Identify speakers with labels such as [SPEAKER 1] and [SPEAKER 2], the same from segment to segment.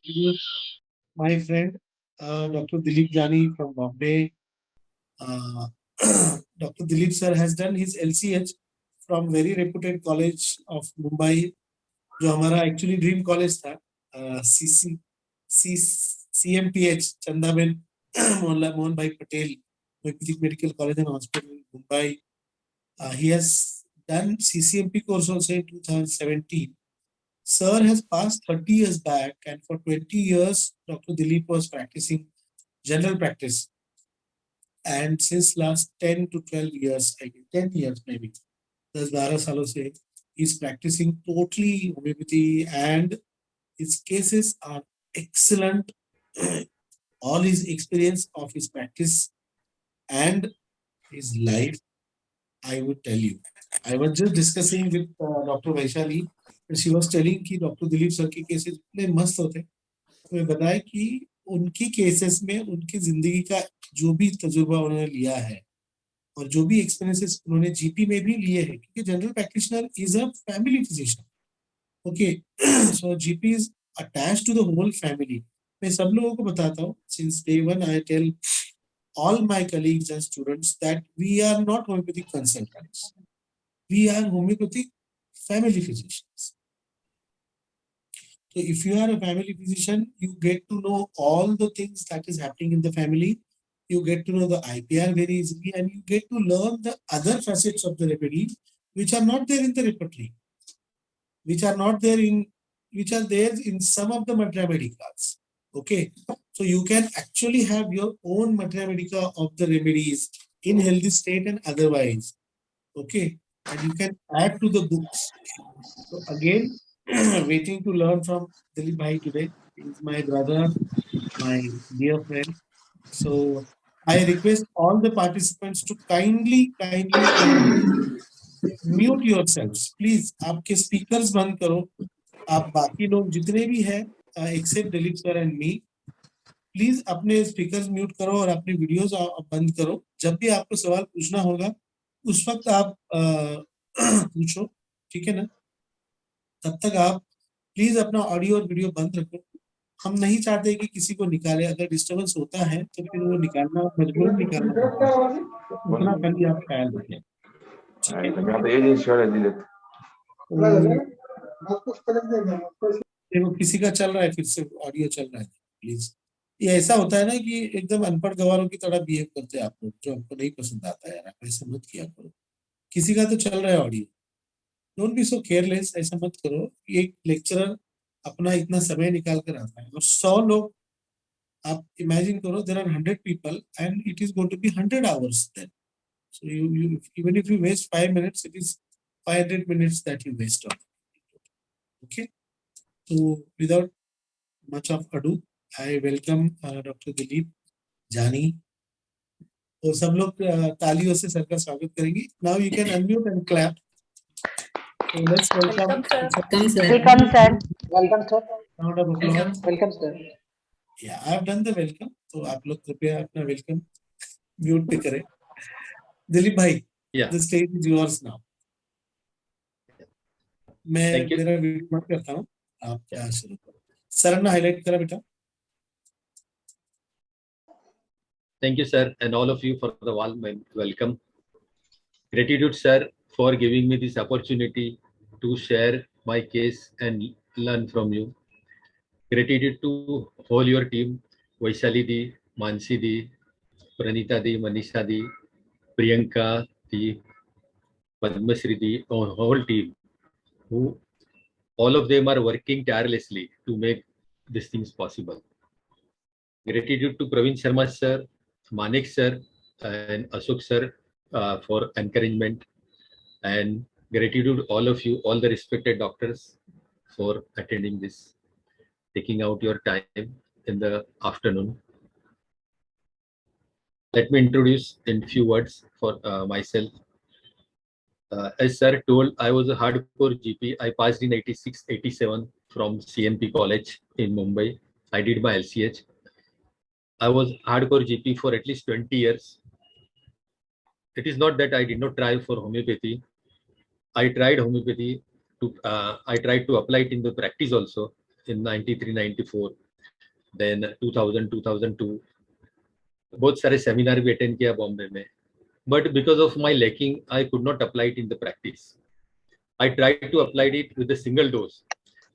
[SPEAKER 1] introduce my friend, Dr. Dilip Jani from Bombay. Uh, Dr. Dilip sir has done his LCH from very reputed college of Mumbai, जो हमारा actually dream college था, CC C CMPH चंदाबेन Mohan भाई Patel medical college and hospital Mumbai. He has done CCMP course also in 2017. Sir has passed 30 years back, and for 20 years, Dr. Dilip was practicing general practice. And since last 10 to 12 years, I think 10 years maybe, 10-12 सालों से, he's practicing totally homeopathy, and his cases are excellent. All his experience of his practice and his life, I would tell you. I was just discussing with Dr. Vaishali, and she was telling कि Dr. Dilip sir के cases इतने मस्त होते हैं. तो बताया कि उनकी केसेस में उनकी जिंदगी का जो भी तजुर्बा उन्होंने लिया है और जो भी एक्सपीरियंसेस उन्होंने जीपी में भी लिए हैं, क्योंकि general practitioner is a family physician. Okay, so GP is attached to the whole family. मैं सब लोगों को बताता हूँ, since day one I tell all my colleagues and students that we are not homeopathic consultants. We are homeopathic family physicians. So if you are a family physician, you get to know all the things that is happening in the family. You get to know the IPR very easily, and you get to learn the other facets of the remedy which are not there in the repertory, which are there in some of the Materia Medicas. Okay, so you can actually have your own Materia Medica of the remedies in healthy state and otherwise. Okay, and you can add to the books. So again, waiting to learn from Dilip Bhai today. He is my brother, my dear friend. So I request all the participants to kindly mute yourselves. Please, आपके speakers बंद करो. आप बाकी लोग जितने भी हैं, except Dilip sir and me, please अपने स्पीकर्स म्यूट करो और अपनी वीडियोस बंद करो. जब भी आपको सवाल पूछना होगा उस वक्त आप पूछो, ठीक है ना. तब तक आप प्लीज अपना ऑडियो और वीडियो बंद रखो. हम नहीं चाहते कि किसी को निकाले. अगर डिस्टर्बेंस होता है तो फिर वो निकालना मजबूरन निकालना पड़ता है. तो उतना पहले आप ख्याल रखें, ठीक है. देखो किसी का चल रहा है, फिर से ऑडियो चल रहा है. प्लीज, ये ऐसा होता है ना कि एकदम अनपढ़ गवारों की तरह बिहेव करते हैं आप लोग, जो हमको नहीं पसंद आता है. यार आप ऐसा मत किया करो. किसी का तो चल रहा है audio, don't be so careless. ऐसा मत करो. एक लेक्चरर अपना इतना समय निकाल कर आता है और 100 लोग, आप इमेजिन करो, there are 100 people and it is going to be 100 hours then. So you even if you waste 5 minutes, it is 500 minutes that you waste on. Okay, so without much of ado, I welcome Dr. Dilip Jani. तो सब लोग तालियों से sir का स्वागत करेंगे. Now you can unmute and clap. So let's welcome.
[SPEAKER 2] Welcome, sir.
[SPEAKER 3] Welcome, sir.
[SPEAKER 4] Welcome, sir.
[SPEAKER 1] Round of applause.
[SPEAKER 4] Welcome, sir.
[SPEAKER 1] Yeah, I have done the welcome. तो आप लोग कृपया अपना वेलकम म्यूट पे करें. दिलीप भाई, the stage is yours now. मैं मेरा वीडियो बंद करता हूँ, आप क्या शुरू करो. सर ने हाईलाइट करा बेटा.
[SPEAKER 2] Thank you, sir, and all of you for the warm welcome. Gratitude, sir, for giving me this opportunity to share my case and learn from you. Gratitude to whole your team, Vaishali di, Mansi di, Pranita di, Manisha di, Priyanka di, Padmasri di, our whole team, who all of them are working tirelessly to make these things possible. Gratitude to Praveen Sharma sir, Manik sir, and Ashok sir for encouragement, and gratitude all of you, all the respected doctors, for attending this, taking out your time in the afternoon. Let me introduce in few words for myself. As sir told, I was a hardcore GP. I passed in 86-87 from CMP College in Mumbai. I did my LCH. I was hardcore GP for at least 20 years. It is not that I did not try for homeopathy. I tried homeopathy. I tried to apply it in the practice also in 93-94. Then 2000 2002 बहुत सारे seminar भी attend किया बॉम्बे में, but because of my lacking I could not apply it in the practice. I try to apply it with single dose.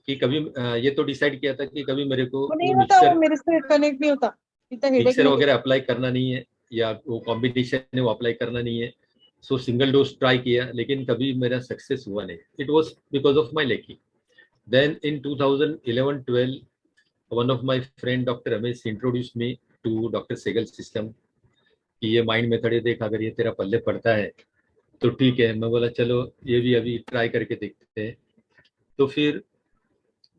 [SPEAKER 2] कि कभी ये तो decide किया था कि कभी मेरे को
[SPEAKER 3] वो नहीं
[SPEAKER 2] वो
[SPEAKER 3] होता, वो
[SPEAKER 2] मिक्सर
[SPEAKER 3] मेरे से कनेक्ट नहीं होता, इतना हेडेक
[SPEAKER 2] मिक्सर
[SPEAKER 3] नहीं
[SPEAKER 2] वगैरह अप्लाई करना नहीं है, या वो कॉम्बिनेशन है वो अप्लाई करना नहीं है. सो सिंगल डोज ट्राई किया, लेकिन कभी मेरा सक्सेस हुआ नहीं. It was because of my lacking. Then in 2011-12 one of my friend Dr. Ramesh introduced me to Dr. Segal system कि ये माइंड मेथड है, देख अगर ये तेरा पल्ले पड़ता है तो ठीक है. मैं बोला चलो ये भी अभी ट्राई करके देखते हैं. तो फिर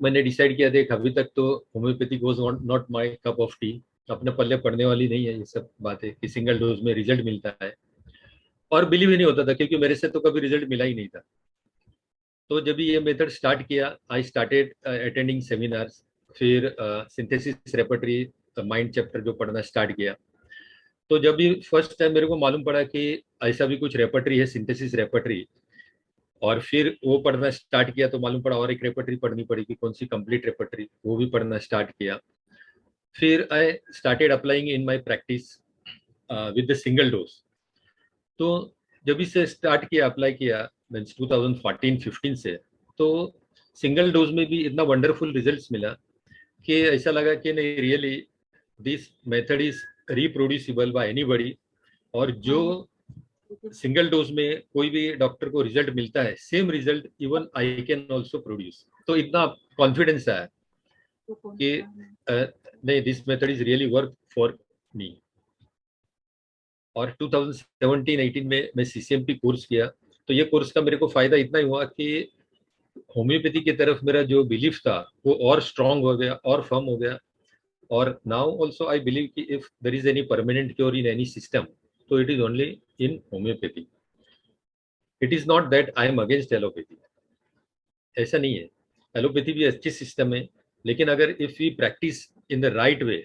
[SPEAKER 2] मैंने डिसाइड किया, देख अभी तक तो homeopathy was not my cup of T. अपने पल्ले पड़ने वाली नहीं है ये सब बातें कि सिंगल डोज में रिजल्ट मिलता है, और बिलीव ही नहीं होता था क्योंकि मेरे से तो कभी रिजल्ट मिला ही नहीं था. तो जब ये मेथड स्टार्ट किया, आई स्टार्टेड अटेंडिंग सेमिनार्स. फिर सिंथेसिस रेपर्टरी माइंड चैप्टर जो पढ़ना स्टार्ट किया. तो जब भी फर्स्ट टाइम मेरे को मालूम पड़ा कि ऐसा भी कुछ रेपर्टरी है, सिंथेसिस रेपर्टरी, और फिर वो पढ़ना स्टार्ट किया तो मालूम पड़ा और एक रेपर्टरी पढ़नी पड़ेगी, कौन सी, कंप्लीट रेपर्टरी. वो भी पढ़ना स्टार्ट किया. फिर I started applying in my practice with the single dose. तो जब इसे स्टार्ट किया, अप्लाई किया मीन्स 2014-15 से, तो सिंगल डोज में भी इतना वंडरफुल रिजल्ट्स मिला कि ऐसा लगा कि नहीं, really this method is reproducible by anybody. और जो सिंगल डोज में कोई भी डॉक्टर को रिजल्ट मिलता है, same result even I can also produce. तो इतना कॉन्फिडेंस आया कि नहीं, this method is really work for me. और 2017-18 में मैं सीसीएमपी कोर्स किया. तो ये कोर्स का मेरे को फायदा इतना ही हुआ कि होम्योपैथी की तरफ मेरा जो बिलीफ था वो और स्ट्रांग हो गया और फर्म हो गया. और नाउ ऑल्सो आई बिलीव कि if there is any permanent cure in any system, तो it is only in homeopathy. It is not that I am against allopathy, ऐसा नहीं है. एलोपैथी भी अच्छी सिस्टम है, लेकिन अगर if we practise in the right way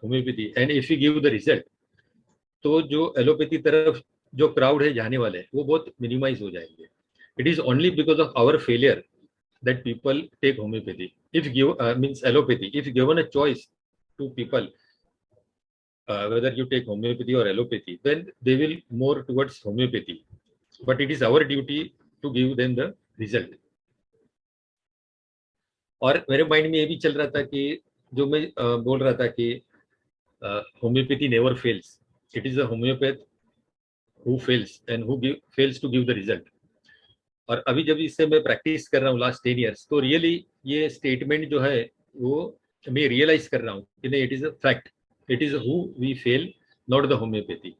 [SPEAKER 2] homeopathy and if you give the result, तो जो एलोपैथी तरफ जो क्राउड है जाने वाले वो बहुत मिनिमाइज हो जाएंगे. It is only because of our failure that people take homeopathy. If give means allopathy, if given a choice to people whether you take homeopathy or allopathy, then they will more towards homeopathy. But it is our duty to give them the result. और मेरे mind में ये भी चल रहा था कि जो मैं बोल रहा था कि homeopathy never fails. It is a homeopath who fails and who fails to give the result. और अभी जब इससे मैं प्रैक्टिस कर रहा हूँ लास्ट 10 years, तो रियली ये स्टेटमेंट जो है वो मैं रियलाइज कर रहा हूँ कि नहीं, it is a fact. It is who we fail, not the homeopathy.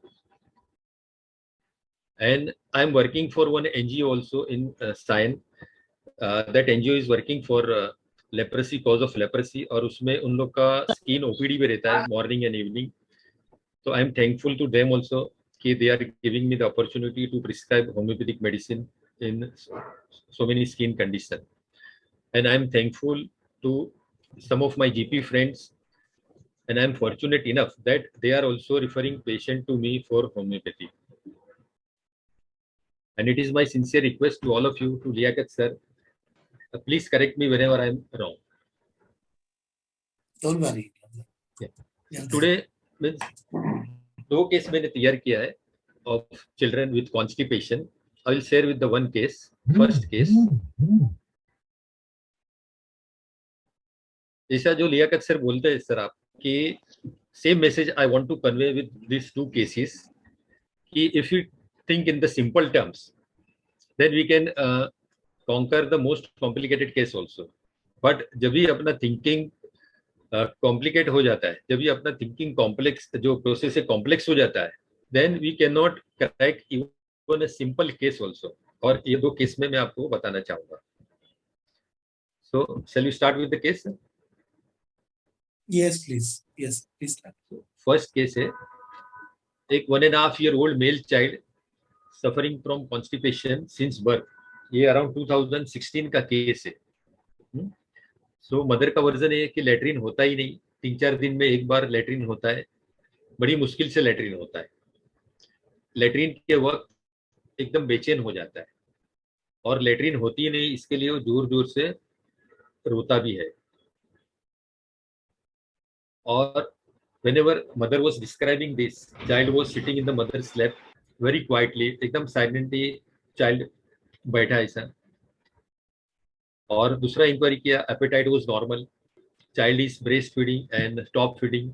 [SPEAKER 2] And I am working for one NGO also in Sion. That NGO is working for leprosy, cause of leprosy, और उसमें उन लोग का स्किन ओपीडी पे रहता है morning and evening. तो I am thankful to them also कि they are giving me the opportunity to prescribe homeopathic medicine in so many skin condition. And I am thankful to some of my GP friends, and I am fortunate enough that they are also referring patient to me for homeopathy. And it is my sincere request to all of you, to Liaquat sir, please correct me whenever I am wrong.
[SPEAKER 1] Don't worry.
[SPEAKER 2] Yeah.
[SPEAKER 1] Yeah,
[SPEAKER 2] Today means 2 case मैंने तैयार किया है of children with constipation. I will share with the one case. First case, ऐसा जो Liaquat sir बोलते हैं sir आप कि same message I want to convey with this 2 cases कि if you think in the simple terms, then we can conquer the most complicated case also. But जब भी अपना थिंकिंग कॉम्प्लिकेट हो जाता है, जब भी अपना थिंकिंग कॉम्प्लेक्स जो प्रोसेस है कॉम्प्लेक्स हो जाता है, then we can not crack even a simple case also. और ये 2 केस में मैं आपको बताना चाहूंगा. So shall we start with the case?
[SPEAKER 1] Yes, please. Yes, please start.
[SPEAKER 2] First case है एक 1.5 year old male child suffering from constipation since birth. ये अराउंड 2016 का केस है. सो मदर का वर्जन है कि लेटरिन होता ही नहीं, 3-4 दिन में एक बार लेटरिन होता है, बड़ी मुश्किल से लेटरिन होता है. लेटरिन के वक्त एकदम बेचैन हो जाता है, और लेटरिन होती ही नहीं, इसके लिए वो जोर जोर से रोता भी है. और whenever mother was describing this, child was sitting in the mother's lap very quietly, एकदम silently child बैठा ऐसा. और दूसरा इंक्वायरी किया, appetite was normal, child is breast feeding and top feeding,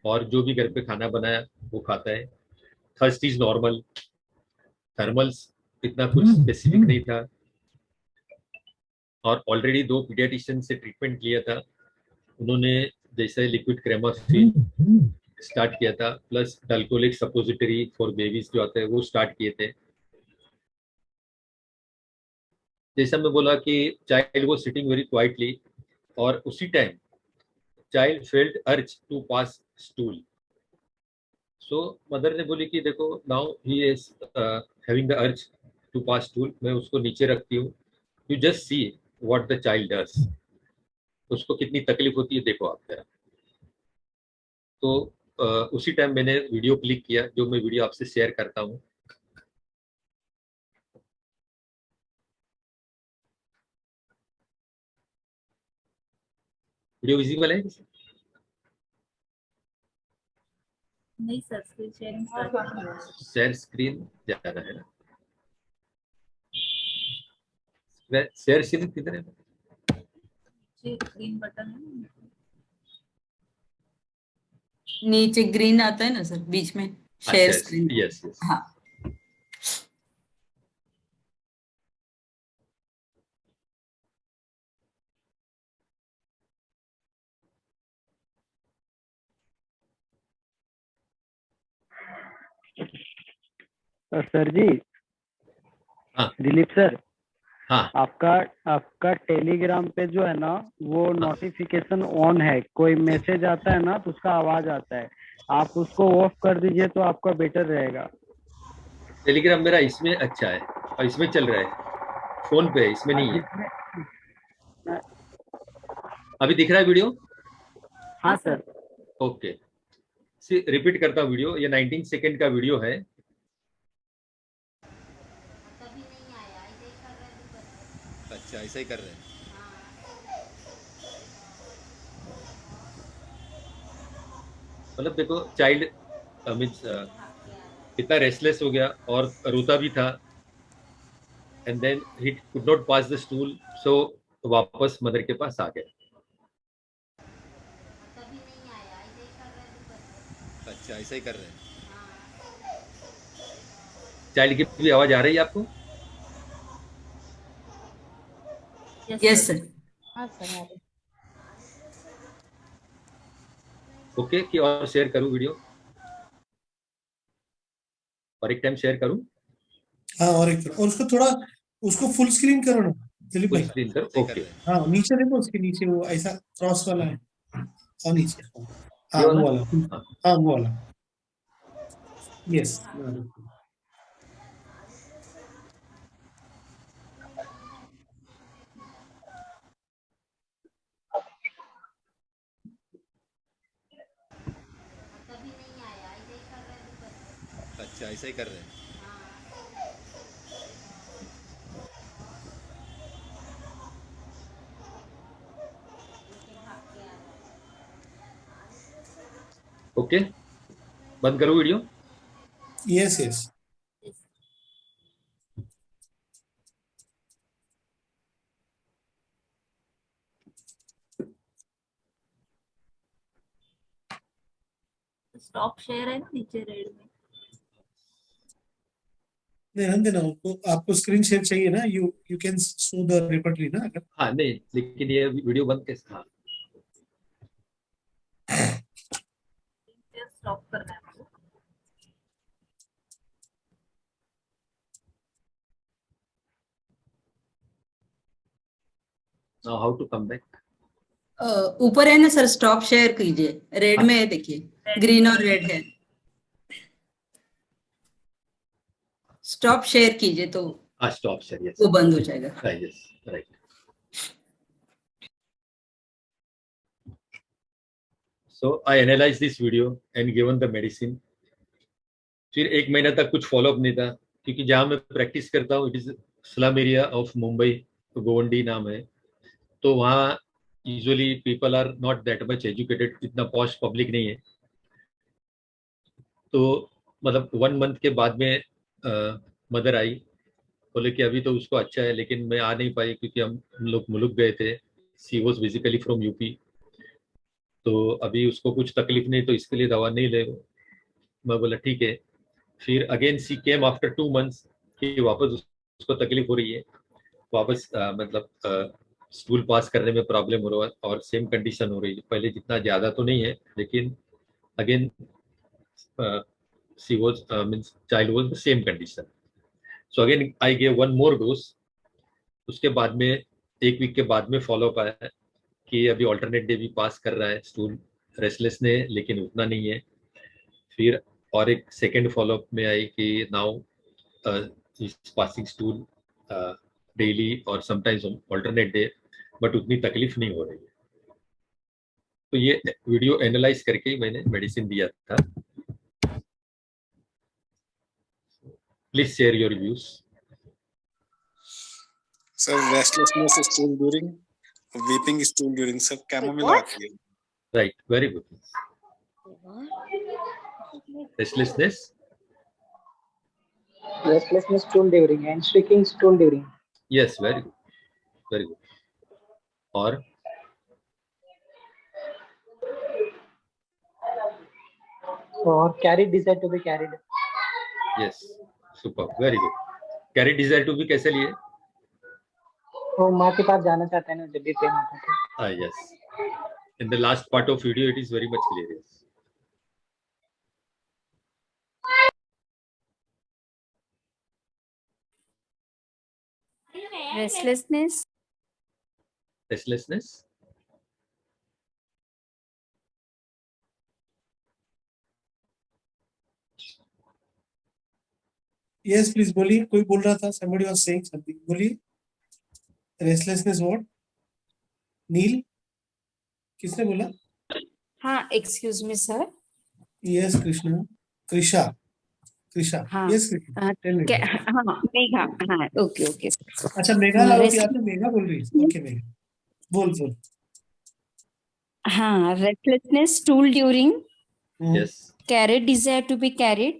[SPEAKER 2] और जो भी घर पे खाना बनाया वो खाता है. थर्स्ट इज नॉर्मल, थर्मल्स इतना कुछ स्पेसिफिक नहीं था, और ऑलरेडी 2 पीडियाट्रिशियन से ट्रीटमेंट किया था. उन्होंने जैसे लिक्विड क्रेमाफिन स्टार्ट किया था, प्लस डल्कोलिक सपोजिटरी फॉर बेबीज जो आते हैं वो स्टार्ट किए थे. जैसा मैं बोला कि चाइल्ड वो सिटिंग वेरी क्वाइटली, और उसी time child felt urge to pass stool. So mother ने बोली कि देखो now he is having the urge to pass stool, मैं उसको नीचे रखती हूँ, you just see what the child does, उसको कितनी तकलीफ होती है देखो आप जरा. तो उसी टाइम मैंने वीडियो क्लिक किया, जो मैं वीडियो आपसे शेयर करता हूँ. वीडियो विजिबल है?
[SPEAKER 4] नहीं sir, screen sharing
[SPEAKER 2] share screen जा रहा है ना? शेयर स्क्रीन किधर है?
[SPEAKER 4] ग्रीन बटन है,
[SPEAKER 5] नीचे ग्रीन आता है ना सर बीच में, शेयर स्क्रीन.
[SPEAKER 2] Yes yes.
[SPEAKER 5] हाँ.
[SPEAKER 6] सर जी.
[SPEAKER 2] हाँ.
[SPEAKER 6] दिलीप सर.
[SPEAKER 2] हाँ.
[SPEAKER 6] आपका टेलीग्राम पे जो है ना वो नोटिफिकेशन ऑन है, कोई मैसेज आता है ना तो उसका आवाज आता है, आप उसको ऑफ कर दीजिए तो आपका बेटर रहेगा.
[SPEAKER 2] टेलीग्राम मेरा इसमें अच्छा है और इसमें चल रहा है, फोन पे है, इसमें नहीं है. अभी दिख रहा है वीडियो?
[SPEAKER 6] हाँ सर.
[SPEAKER 2] ओके, रिपीट करता हूँ वीडियो. ये 19 सेकेंड का वीडियो है. अच्छा, ऐसा ही कर रहे हैं. मतलब देखो चाइल्ड मीन्स इतना रेस्टलेस हो गया और रोता भी था, and then he could not pass the stool, so वापस मदर के पास आ गया. अच्छा, ऐसा ही कर रहे हैं. चाइल्ड की भी आवाज आ रही है आपको?
[SPEAKER 5] Yes sir.
[SPEAKER 3] हाँ सर.
[SPEAKER 2] ओके, कि और शेयर करूं वीडियो, और एक टाइम शेयर करूं?
[SPEAKER 1] हाँ, और एक और उसको थोड़ा उसको फुल स्क्रीन करो ना दिलीप
[SPEAKER 2] फुल
[SPEAKER 1] भाई.
[SPEAKER 2] स्क्रीन कर. ओके.
[SPEAKER 1] हाँ, नीचे देखो, उसके नीचे वो ऐसा क्रॉस वाला है, और नीचे. हाँ
[SPEAKER 2] ये
[SPEAKER 1] वो
[SPEAKER 2] वाला?
[SPEAKER 1] वाला.
[SPEAKER 2] हाँ.
[SPEAKER 1] हाँ वो वाला. यस.
[SPEAKER 2] अच्छा, ऐसा ही कर रहे हैं. ओके, बंद करो video.
[SPEAKER 1] Yes yes.
[SPEAKER 4] Stop share है ना नीचे रेड में.
[SPEAKER 1] ध्यान देना उनको, आपको स्क्रीन शेयर चाहिए ना, you can show the repertory ना अगर.
[SPEAKER 2] हाँ नहीं, लेकिन ये वीडियो बंद कैसे? हाँ.
[SPEAKER 4] स्टॉप करना है आपको.
[SPEAKER 2] Now how to come back?
[SPEAKER 5] ऊपर है ना सर, स्टॉप शेयर कीजिए, रेड में है देखिए, ग्रीन और रेड है. स्टॉप शेयर कीजिए तो
[SPEAKER 2] हाँ, स्टॉप शेयर. यस,
[SPEAKER 5] वो बंद हो जाएगा.
[SPEAKER 2] Yes, right. So I analyzed this video and given the medicine. फिर 1 महीना तक कुछ फॉलोअप नहीं था, क्योंकि जहाँ मैं प्रैक्टिस करता हूँ it is slum area of Mumbai, तो गोवंडी नाम है. तो वहाँ usually people are not that much educated, इतना पॉश पब्लिक नहीं है। तो मतलब 1 मंथ के बाद में मदर आई, बोले कि अभी तो उसको अच्छा है, लेकिन मैं आ नहीं पाई क्योंकि हम लोग मुलुक गए थे। सी वॉज बेसिकली फ्रॉम यूपी, तो अभी उसको कुछ तकलीफ नहीं, तो इसके लिए दवा नहीं ले। मैं बोला ठीक है। फिर अगेन सी केम आफ्टर 2 मंथ्स कि वापस उसको तकलीफ हो रही है, वापस मतलब स्कूल पास करने में प्रॉब्लम हो रहा है और सेम कंडीशन हो रही है। पहले जितना ज्यादा तो नहीं है, लेकिन again she was means child was the same condition. So again I gave 1 more dose. उसके बाद में 1 वीक के बाद में फॉलो अप आया कि अभी ऑल्टरनेट डे भी पास कर रहा है, स्टूल रेस्टलेस ने, लेकिन उतना नहीं है। फिर और एक सेकेंड फॉलोअप में आई कि now is passing stool daily और समटाइम्स ऑल्टरनेट डे, बट उतनी तकलीफ नहीं हो रही है। तो ये वीडियो एनालाइज करके ही मैंने मेडिसिन दिया था। Please share your views.
[SPEAKER 7] Sir, restlessness is stool during, weeping is stool during. Sir, chamomile आती है.
[SPEAKER 2] Right, very good. Restlessness,
[SPEAKER 8] Restlessness stool during and streaking stool during.
[SPEAKER 2] Yes, very good, very good. और
[SPEAKER 8] Or carried desire to be carried.
[SPEAKER 2] Yes, super, very good. Carry desire to भी कैसे लिए?
[SPEAKER 8] वो माँ के पास जाना चाहते हैं ना जब भी पेन होता है.
[SPEAKER 2] Yes. In the last part of video, it is very much clear. Yes.
[SPEAKER 4] Restlessness.
[SPEAKER 2] Restlessness.
[SPEAKER 1] Yes, please बोलिए, कोई बोल रहा था, somebody was saying something, बोलिए। Restlessness what? नील, किसने बोला?
[SPEAKER 9] हाँ, excuse me sir.
[SPEAKER 1] Yes Krishna, Krisha, Krisha,
[SPEAKER 9] हाँ,
[SPEAKER 1] यस कृष्णा, टेल मी।
[SPEAKER 9] हाँ मेघा, हाँ ओके ओके।
[SPEAKER 1] अच्छा, मेघा लाहौटी, आप तो मेघा बोल रही है। ओके मेघा, बोल।
[SPEAKER 9] हाँ, restlessness stool during,
[SPEAKER 2] Yes.
[SPEAKER 9] carried desire to be carried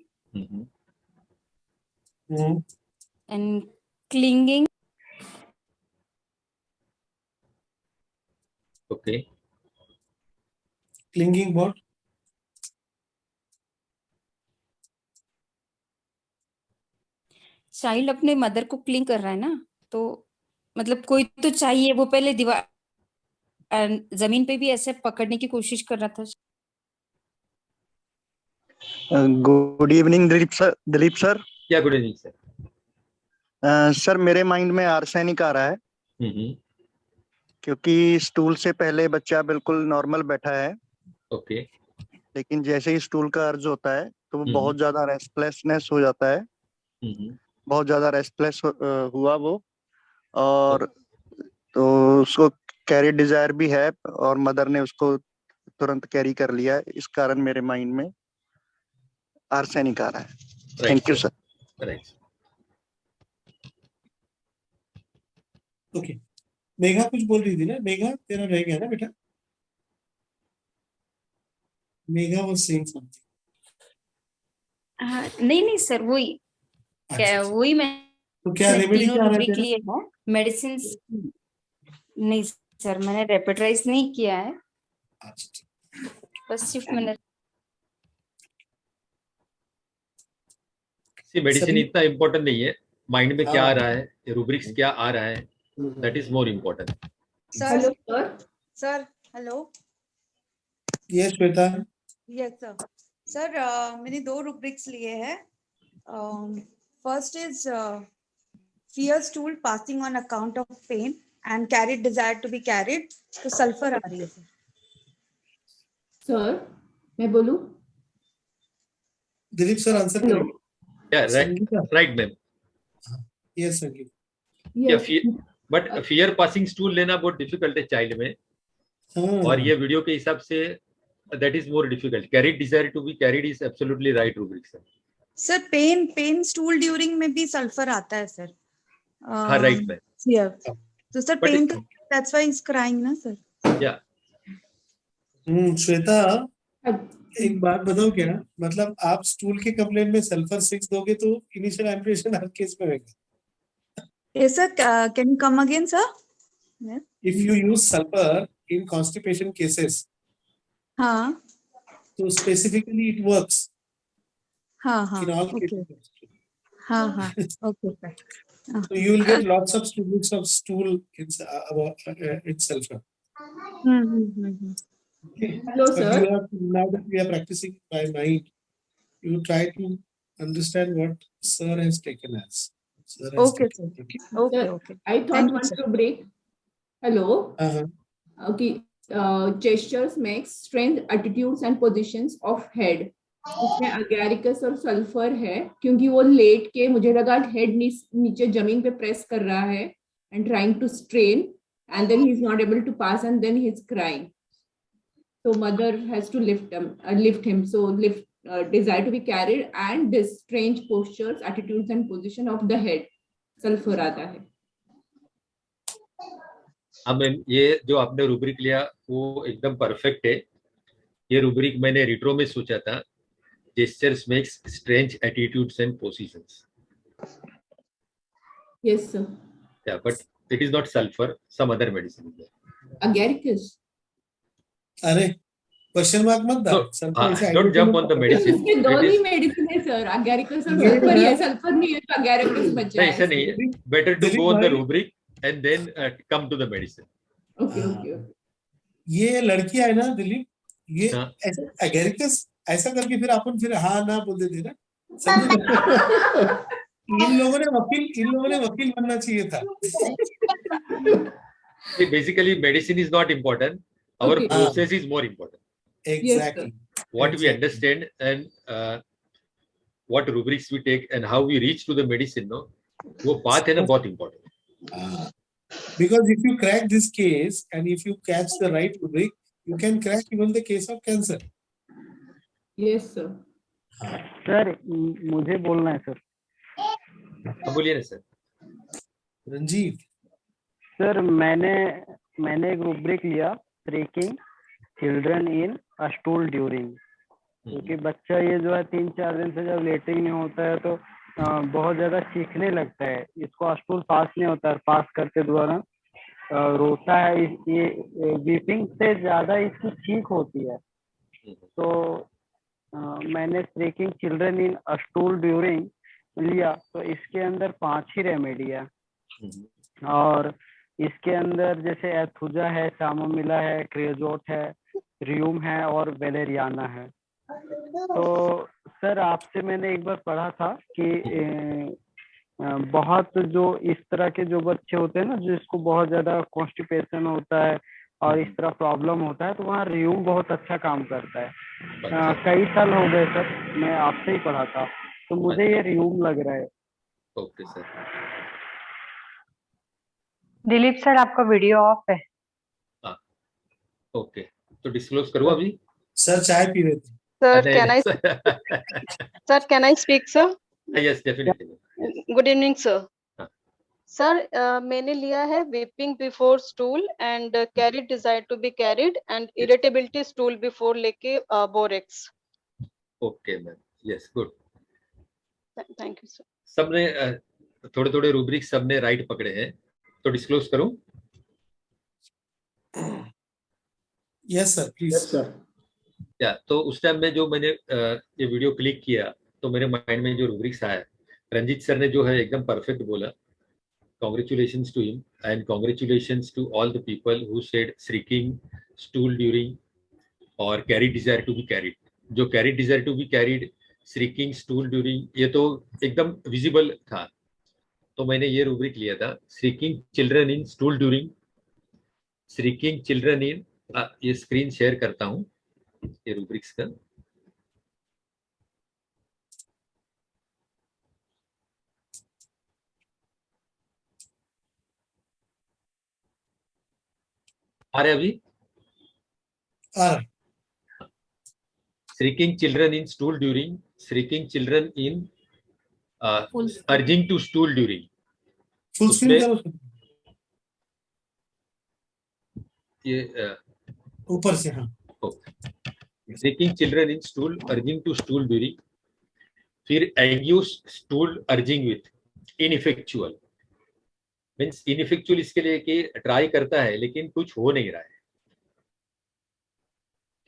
[SPEAKER 9] and clinging,
[SPEAKER 2] Okay.
[SPEAKER 1] Clinging what?
[SPEAKER 9] Child अपने मदर को क्लिंग कर रहा है ना, तो मतलब कोई तो चाहिए, वो पहले दीवार जमीन पे भी ऐसे पकड़ने की कोशिश कर रहा था।
[SPEAKER 6] Good evening Dilip sir.
[SPEAKER 2] क्या गुड इवनिंग सर।
[SPEAKER 6] सर मेरे माइंड में आर्सेनिक आ रहा है, क्योंकि स्टूल से पहले बच्चा बिल्कुल नॉर्मल बैठा है,
[SPEAKER 2] ओके।
[SPEAKER 6] लेकिन जैसे ही स्टूल का अर्ज होता है तो वो बहुत ज्यादा रेस्टलेसनेस हो जाता है, बहुत ज्यादा रेस्टलेस हुआ वो, और तो उसको कैरी डिजायर भी है और मदर ने उसको तुरंत कैरी कर लिया। इस कारण मेरे माइंड में आर्सेनिक आ रहा है। Thank you sir.
[SPEAKER 2] Right.
[SPEAKER 1] Okay, Megha कुछ बोल रही थी ना? मेघा, तेरा रह गया ना बेटा? Megha was saying something.
[SPEAKER 9] नहीं सर, वही वही मैं
[SPEAKER 1] तो क्या रेमेडी
[SPEAKER 9] तीनों
[SPEAKER 1] क्या
[SPEAKER 9] रुब्रिक
[SPEAKER 1] रहते हैं?
[SPEAKER 9] लिए है मेडिसिन। नहीं सर, मैंने रेपेटाइज नहीं किया है, बस सिर्फ मैंने
[SPEAKER 2] मेडिसिन इतना इम्पोर्टेंट नहीं है, माइंड में क्या आ रहा है, रूब्रिक्स क्या आ रहा है, that is more important.
[SPEAKER 3] Sir hello.
[SPEAKER 1] Yes Shweta.
[SPEAKER 3] Yes sir. Sir मैंने 2 रुब्रिक्स लिए हैं। First is fear stool passing on account of pain and carried desire to be carried, तो सल्फर आ रही है सर।
[SPEAKER 10] सर मैं बोलूं?
[SPEAKER 1] दिलीप सर आंसर करेंगे।
[SPEAKER 2] Right ma'am.
[SPEAKER 1] Yes Sangeet.
[SPEAKER 2] But fear passing stool लेना बहुत डिफिकल्ट है चाइल्ड में, और ये वीडियो के हिसाब से that is more difficult. Carried desire to be carried is absolutely right rubric sir.
[SPEAKER 3] Sir pain stool during में भी सल्फर आता है सर।
[SPEAKER 2] हाँ राइट मैम।
[SPEAKER 3] तो सर पेन तो दैट्स व्हाई इज क्राइंग ना सर।
[SPEAKER 2] Yeah.
[SPEAKER 1] श्वेता
[SPEAKER 10] हाँ,
[SPEAKER 1] एक बात बताओ क्या, मतलब आप स्टूल के कंप्लेंट में सल्फर 6 दोगे तो इनिशियल एम्प्रेशन हर केस में होगा.
[SPEAKER 3] Yes, sir. Can you come again, sir?
[SPEAKER 1] If you use sulfur in constipation cases,
[SPEAKER 3] हाँ
[SPEAKER 1] so specifically it works
[SPEAKER 3] हाँ हाँ.
[SPEAKER 1] in all
[SPEAKER 3] Okay.
[SPEAKER 1] cases.
[SPEAKER 3] हाँ हाँ. Okay, sir.
[SPEAKER 1] So you will get lots of students of stool in sulfur. Okay.
[SPEAKER 10] Hello,
[SPEAKER 1] But
[SPEAKER 10] sir.
[SPEAKER 1] you have to, now that we are practicing by mind, you try to understand what sir has taken as. Sir has
[SPEAKER 3] Okay,
[SPEAKER 1] taken.
[SPEAKER 3] sir.
[SPEAKER 1] Okay.
[SPEAKER 3] Okay,
[SPEAKER 10] Sir,
[SPEAKER 3] okay.
[SPEAKER 10] I thought
[SPEAKER 3] Thank you,
[SPEAKER 10] one
[SPEAKER 3] sir.
[SPEAKER 10] to break. Hello.
[SPEAKER 1] Uh-huh.
[SPEAKER 10] Okay. Gestures makes strength, attitudes and positions of head. इसमें Agaricus और sulphur है क्योंकि वो late के मुझे लगा head नीचे जमीन पे प्रेस कर रहा है and trying to strain and then he is not able to pass and then he is crying. So mother has to lift him. So desire to be carried and this strange postures, attitudes and position of the head. Sulfur आता है.
[SPEAKER 2] अब ma'am ये जो आपने rubric लिया वो एकदम perfect है. ये रूब्रिक मैंने रिट्रो में सोचा था. Gestures makes strange attitudes and positions.
[SPEAKER 10] Yes, sir.
[SPEAKER 2] Yeah, but it is not sulfur. Some other medicine is there.
[SPEAKER 10] Agaricus.
[SPEAKER 1] अरे क्वेश्चन मार्क मत डाल.
[SPEAKER 2] Don't jump on the medicine.
[SPEAKER 10] इसमें दो
[SPEAKER 2] It
[SPEAKER 10] ही
[SPEAKER 2] is-
[SPEAKER 10] मेडिसिन है sir. Agaricus और
[SPEAKER 1] ये
[SPEAKER 10] sulphur ही है.
[SPEAKER 1] है-
[SPEAKER 10] सल्फर नहीं है तो agaricus बचा
[SPEAKER 2] नहीं,
[SPEAKER 10] है.
[SPEAKER 2] ऐसा नहीं है. Better to
[SPEAKER 1] Dilip
[SPEAKER 2] go on the
[SPEAKER 1] भाई-
[SPEAKER 2] rubric and then come to the medicine.
[SPEAKER 10] Okay.
[SPEAKER 1] ये लड़की है ना दिलीप, ये
[SPEAKER 2] हाँ.
[SPEAKER 1] ऐसे एगेरिकस ऐसा करके फिर अपन फिर हाँ ना बोल देते ना. समझे? इन लोगों ने वकील बनना चाहिए था.
[SPEAKER 2] See, basically, medicine is not important. Our
[SPEAKER 10] Okay.
[SPEAKER 2] process is more important.
[SPEAKER 1] Exactly.
[SPEAKER 2] What we understand and what rubrics we take and how we reach to the medicine, no, वो बात है ना बहुत important.
[SPEAKER 1] Because if you crack this case and if you catch the right rubric, you can crack even the case of cancer.
[SPEAKER 10] Yes, sir.
[SPEAKER 8] Sir मुझे बोलना है sir.
[SPEAKER 2] अब बोलिए ना सर.
[SPEAKER 1] रंजीत,
[SPEAKER 8] सर मैंने एक रूब्रिक लिया, trekking children in a stool during. क्योंकि बच्चा ये जो है 3-4 दिन से जब लेटिंग नहीं होता है तो बहुत ज्यादा चीखने लगता है. इसको स्टूल पास नहीं होता है, पास करके द्वारा रोता है. ये वीपिंग से ज्यादा इसकी चीख होती है. तो मैंने trekking children in a stool during लिया तो इसके अंदर 5 ही रेमेडी है. और इसके अंदर जैसे एथुजा है, चामोमिला है, क्रेजोट है, रियूम है और वेलेरियाना है. तो सर आपसे मैंने एक बार पढ़ा था कि बहुत जो इस तरह के जो बच्चे होते हैं ना जिसको बहुत ज्यादा कॉन्स्टिपेशन होता है और इस तरह प्रॉब्लम होता है तो वहाँ रियूम बहुत अच्छा काम करता है. कई साल हो गए सर मैं आपसे ही पढ़ा था तो मुझे ये रियूम लग रहा है.
[SPEAKER 2] Okay sir.
[SPEAKER 11] दिलीप सर आपका वीडियो ऑफ है.
[SPEAKER 2] ओके तो डिस्क्लोज करूँ अभी.
[SPEAKER 1] सर चाय पी रहे थे.
[SPEAKER 12] Sir,
[SPEAKER 2] नहीं,
[SPEAKER 12] can I,
[SPEAKER 2] नहीं.
[SPEAKER 12] sir, can I speak, sir?
[SPEAKER 2] Yes, definitely.
[SPEAKER 12] Good evening, sir.
[SPEAKER 2] हाँ.
[SPEAKER 12] Sir, मैंने लिया है weeping before stool and carried desire to be carried and irritability stool before लेके borax.
[SPEAKER 2] Okay, ma'am. Yes, good.
[SPEAKER 12] Thank you, sir.
[SPEAKER 2] सबने थोड़े rubric सबने right पकड़े हैं तो डिस्क्लोज करूं.
[SPEAKER 1] Yes sir please.
[SPEAKER 2] या तो उस टाइम में जो मैंने ये वीडियो क्लिक किया तो मेरे माइंड में जो रूब्रिक्स आया, रंजीत सर ने जो है एकदम परफेक्ट बोला. Congratulations to him and congratulations to all the people who said shrieking, stool during or carry desire to be carried. जो carry desire to be carried, shrieking, stool during ये तो एकदम विजिबल था. तो मैंने ये रूब्रिक लिया था shrieking children in stool during, shrieking children in. ये स्क्रीन शेयर करता हूँ ये रूब्रिक्स का. आ रहे अभी. Shrieking children in stool during, shrieking children in urging to stool during.
[SPEAKER 1] Full screen करो.
[SPEAKER 2] ये
[SPEAKER 1] ऊपर से, हाँ।
[SPEAKER 2] Breaking children in stool, urging to stool during, फिर एग्यूज stool urging with, ineffectual. Means ineffectual इसके लिए कि ट्राई करता है लेकिन कुछ हो नहीं रहा है,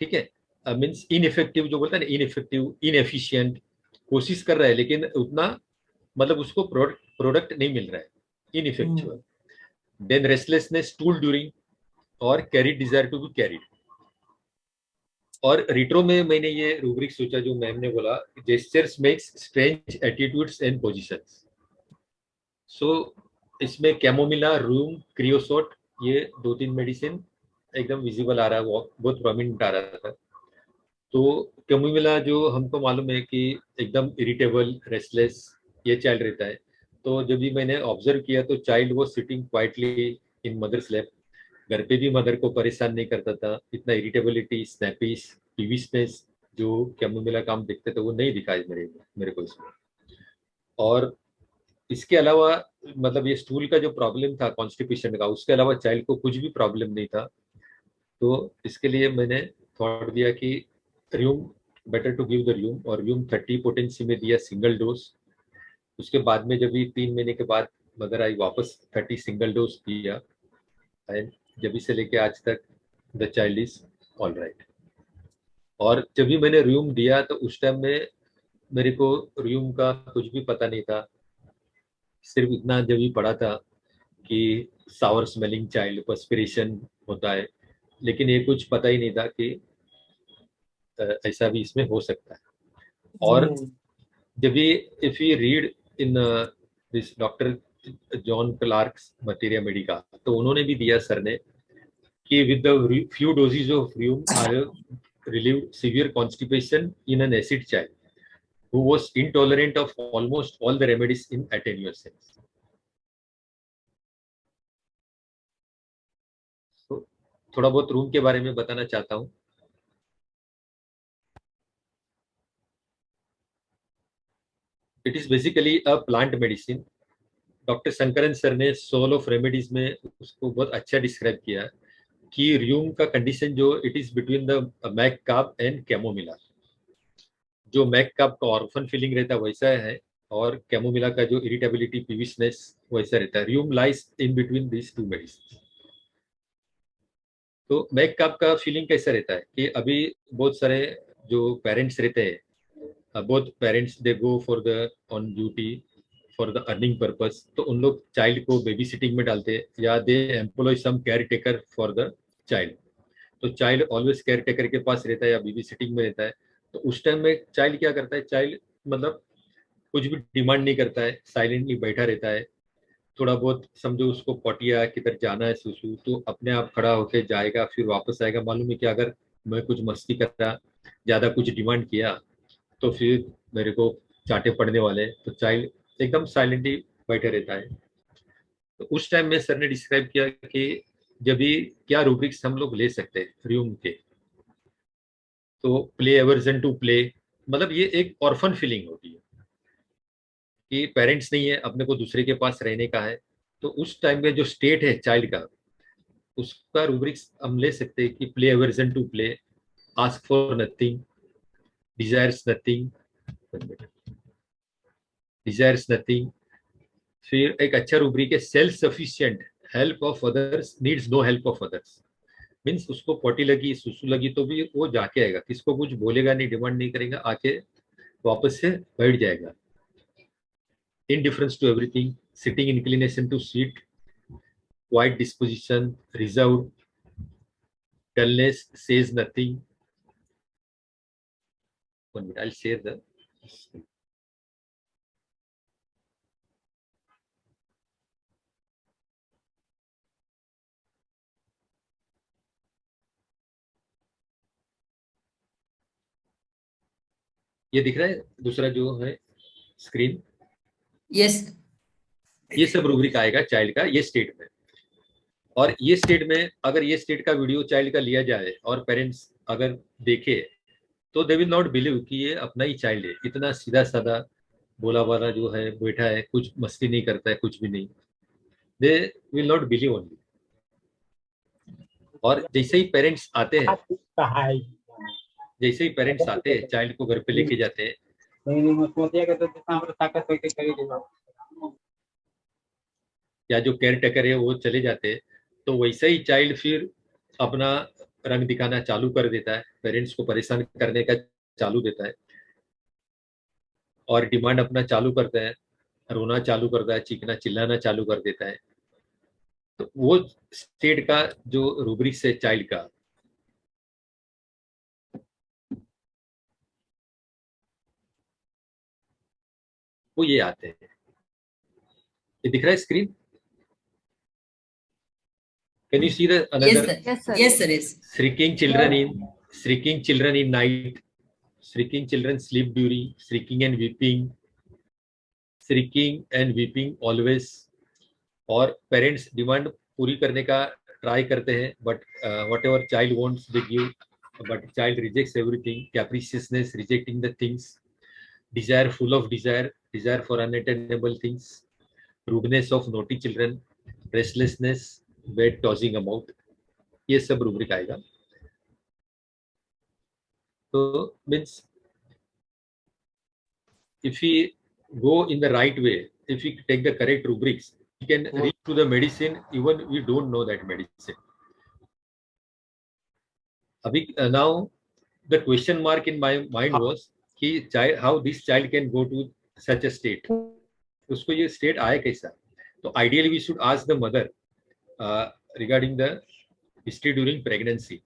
[SPEAKER 2] ठीक है। मीन्स इनइफेक्टिव जो बोलता है ना, इनइफेक्टिव, इनएफिशिएंट, कोशिश कर रहा है लेकिन उतना मतलब उसको प्रोडक्ट नहीं मिल रहा है, ineffectual. Then restlessness stool during और carried desire to be carried. और रिट्रो में मैंने ये रूब्रिक सोचा जो मैम ने बोला, gestures makes strange attitudes and positions. So इसमें कैमोमिला, रूम, क्रियोसोट, ये 2-3 मेडिसिन एकदम विजिबल आ रहा है, बहुत प्रोमिनेंट आ रहा था। तो कैमोमिला जो हमको मालूम है कि एकदम इरिटेबल, रेस्टलेस ये चाइल्ड रहता है। तो जब भी मैंने ऑब्जर्व किया तो चाइल्ड वो सिटिंग क्वाइटली इन मदर्स लैप, घर पे भी मदर को परेशान नहीं करता था। इतना इरिटेबिलिटी, स्नैपिश, पीवीसनेस जो कैमोमिला काम दिखते थे वो नहीं दिखा मेरे को इसमें। और इसके अलावा मतलब ये स्टूल का जो प्रॉब्लम था कॉन्स्टिपेशन का, उसके अलावा चाइल्ड को कुछ भी प्रॉब्लम नहीं था। तो इसके लिए मैंने थॉट दिया कि र्यूम, बेटर टू गिव द र्यूम, और र्यूम 30 पोटेंसी में दिया सिंगल डोज। उसके बाद में जब भी 3 महीने के बाद मदर आई, वापस 30 सिंगल डोज दिया, एंड जब से लेके आज तक the child is all right. और जब भी मैंने र्यूम दिया तो उस टाइम में मेरे को र्यूम का कुछ भी पता नहीं था, सिर्फ इतना जब भी पढ़ा था कि सावर स्मेलिंग चाइल्ड, पर्स्पिरेशन होता है, लेकिन ये कुछ पता ही नहीं था कि ऐसा भी इसमें हो सकता है। और जब भी if you read in this doctor John Clarke's materia medica, तो उन्होंने भी दिया सर ने कि with the few doses of rheum are relieved severe constipation in an acid child who was intolerant of almost all the remedies in attenuations. So, थोड़ा बहुत room के बारे में बताना चाहता हूँ। It is basically a plant medicine. Doctor Sankaran sir ने soul of remedies में उसको बहुत अच्छा डिस्क्राइब किया कि र्यूम का कंडीशन जो it is between the mag carb and chamomilla. जो मैक काब का ऑर्फन फीलिंग रहता है वैसा है, और कैमोमिला का जो इरिटेबिलिटी, पीविसनेस वैसा रहता है। Rheum lies in between this two medicine. तो मैक काब का फीलिंग कैसा रहता है कि अभी बहुत सारे जो पेरेंट्स रहते हैं, both parents they go for the on duty for the earning purpose, तो उन लोग चाइल्ड को बेबी सिटिंग में डालते हैं या they employ some caretaker for the child. तो चाइल्ड ऑलवेज केयर टेकर के पास रहता है या बेबी सिटिंग में रहता है। तो उस टाइम में चाइल्ड क्या करता है, चाइल्ड मतलब कुछ भी डिमांड नहीं करता है, साइलेंटली बैठा रहता है। थोड़ा बहुत समझो उसको पटिया किधर जाना है सुसु, तो अपने आप खड़ा होकर जाएगा, फिर वापस आएगा। मालूम है कि अगर मैं कुछ मस्ती करा, ज्यादा कुछ डिमांड किया तो फिर मेरे को चाटे पड़ने वाले। तो चाइल्ड एकदम साइलेंटली बैठे रहता है। तो उस टाइम में सर ने डिस्क्राइब किया कि जब भी क्या रूब्रिक्स हम लोग ले सकते हैं र्यूम के। तो प्ले एवर्जन टू प्ले, मतलब ये एक ऑर्फन फीलिंग होती है कि पेरेंट्स नहीं है, अपने को दूसरे के पास रहने का है। तो उस टाइम में जो स्टेट है चाइल्ड का, उसका रूब्रिक्स हम ले सकते हैं कि play aversion to play, ask for nothing, desires nothing, desires nothing. फिर एक अच्छा रूब्रिक है self sufficient, help of others, needs no help of others. Means उसको पोटी लगी, सुसु लगी तो भी वो जाके आएगा, किसको कुछ बोलेगा नहीं, डिमांड नहीं करेगा, आके वापस से बैठ जाएगा। indifference to everything, sitting inclination to sit, quiet disposition, reserved, dullness, says nothing. 1 minute, I'll share the. ये दिख रहा है दूसरा जो है स्क्रीन?
[SPEAKER 5] यस।
[SPEAKER 2] ये सब रूब्रिक आएगा चाइल्ड का ये स्टेट में। और ये स्टेट में अगर ये स्टेट का वीडियो चाइल्ड का लिया जाए और पेरेंट्स अगर देखे तो दे विल नॉट बिलीव कि ये अपना ही चाइल्ड है। इतना सीधा साधा बोला वाला जो है, बैठा है, कुछ मस्ती नहीं करता है, कुछ भी नहीं। They will not believe only. और जैसे ही पेरेंट्स आते हैं, जैसे ही पेरेंट्स आते हैं चाइल्ड को घर पे लेके जाते हैं, या जो केयर टेकर है वो चले जाते हैं, तो वैसे ही चाइल्ड फिर अपना रंग दिखाना चालू कर देता है, पेरेंट्स को परेशान करने का चालू देता है और डिमांड अपना चालू करता है, रोना चालू करता है, चीखना चिल्लाना चालू कर देता है। तो वो स्टेट का जो रूब्रिक्स है चाइल्ड का, वो ये आते हैं। ये दिख रहा है screen? Can you see the another?
[SPEAKER 5] Yes, sir.
[SPEAKER 2] Shrieking children in night, shrieking children sleep during, shrieking and weeping always. और पेरेंट्स डिमांड पूरी करने का ट्राई करते हैं, but whatever child wants they give, but child rejects everything. Capriciousness, rejecting the things. Desire, full of desire for unattainable things. Rudeness of naughty children. Restlessness, bed tossing about. ये सब rubric आएगा। तो means if we go in the right way, if we take the correct rubrics, we can reach to the medicine even we don't know that medicine. Abhi, now the question mark in my mind was कि child, how this child can go to such a state, उसको ये state आया कैसा? तो ideally we should ask the mother regarding the history during pregnancy,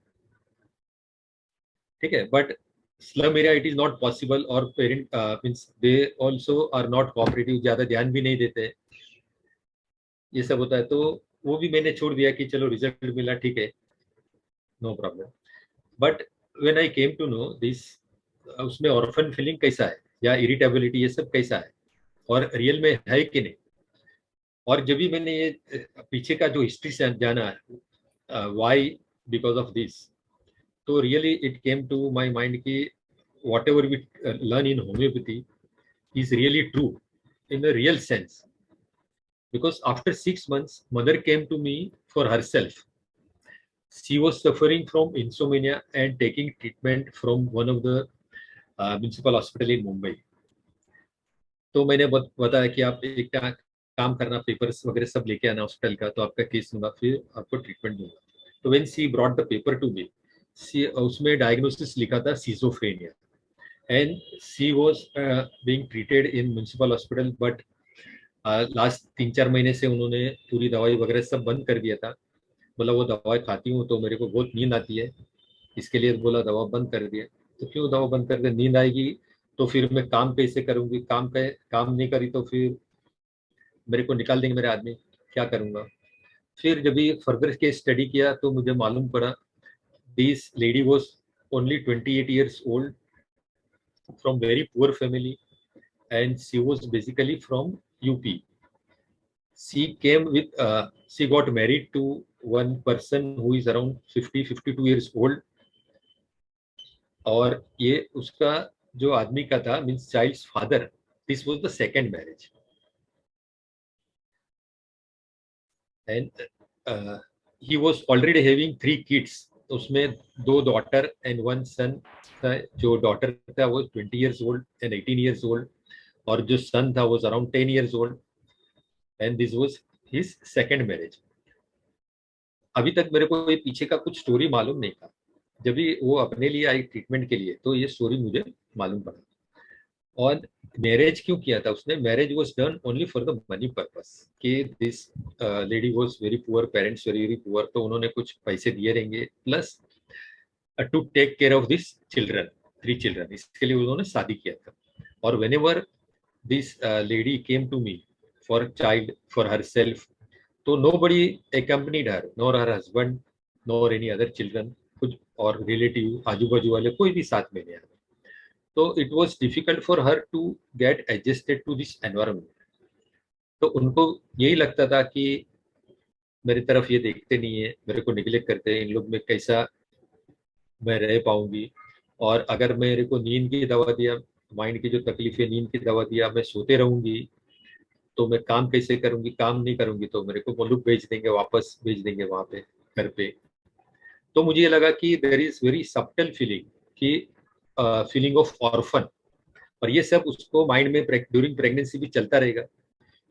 [SPEAKER 2] ठीक है? But slum area it is not possible, और parent means they also are not cooperative, ज्यादा ध्यान भी नहीं देते, ये सब होता है। तो वो भी मैंने छोड़ दिया कि चलो रिजल्ट मिला, ठीक है, no problem. But when I came to know this, उसमें ऑर्फन फीलिंग कैसा है या इरिटेबिलिटी, ये सब कैसा है और रियल में है कि नहीं। और जब भी मैंने ये पीछे का जो हिस्ट्री से जाना है, व्हाई बिकॉज ऑफ दिस, तो really it came to my mind कि whatever we learn in homeopathy is really true in a real sense, because after 6 months mother came to me for herself. She was suffering from insomnia and taking treatment from one of the municipal hospital in Mumbai. तो मैंने बताया कि आप एक काम करना, papers वगैरह सब लेके आना हॉस्पिटल का, तो आपका केस लूंगा, फिर आपको ट्रीटमेंट दूंगा। तो when she brought the paper to me, उसमें डायग्नोसिस लिखा था schizophrenia, and she was being treated in municipal hospital, but last 3-4 महीने से उन्होंने पूरी दवाई वगैरह सब बंद कर दिया था। बोला वो दवाई खाती हूँ तो मेरे को बहुत नींद आती है, इसके लिए बोला दवा बंद कर दिया। तो क्यों दवा बंद कर दे, नींद आएगी तो फिर मैं काम कैसे करूँगी, काम नहीं करी तो फिर मेरे को निकाल देंगे मेरे आदमी, क्या करूँगा। फिर जब भी फर्दर के स्टडी किया तो मुझे मालूम पड़ा this lady was only 28 years old, from very poor family, and she was basically from UP. She came with she got married to one person who is around 50-52 years old, और ये उसका जो आदमी का था, means child's father, this was the second marriage, and he was already having 3 kids, उसमें 2 daughter and 1 son था। जो डॉटर था वो 20 years old and 18 years old, और जो सन था वो around 10 years old, and this was his second marriage. अभी तक मेरे को ये पीछे का कुछ स्टोरी मालूम नहीं था। जब भी वो अपने लिए आई ट्रीटमेंट के लिए तो ये स्टोरी मुझे मालूम पड़ा। और मैरिज क्यों किया था उसने, marriage was done only for the money purpose, कि this lady was very poor, parents very poor, तो उन्होंने कुछ पैसे दिए रहेंगे, plus to take care of this children, 3 children, इसके लिए उन्होंने शादी किया था। और whenever this lady came to me for child for herself, तो nobody accompanied her, nor her husband, nor any other children, कुछ और रिलेटिव आजू बाजू वाले कोई भी साथ में नहीं आया। तो it was difficult for her to get adjusted to this environment. तो उनको यही लगता था कि मेरी तरफ ये देखते नहीं है, मेरे को निगलेक्ट करते हैं, इन लोग में कैसा मैं रह पाऊंगी। और अगर मेरे को नींद की दवा दिया, माइंड की जो तकलीफ है, नींद की दवा दिया, मैं सोते रहूंगी तो मैं काम कैसे करूंगी, काम नहीं करूंगी तो मेरे को मुल्क भेज देंगे, वापस भेज देंगे वहां पे घर पे। तो मुझे ये लगा कि there is very subtle feeling कि फीलिंग ऑफ ऑर्फन, और ये सब उसको माइंड में ड्यूरिंग प्रेगनेंसी भी चलता रहेगा.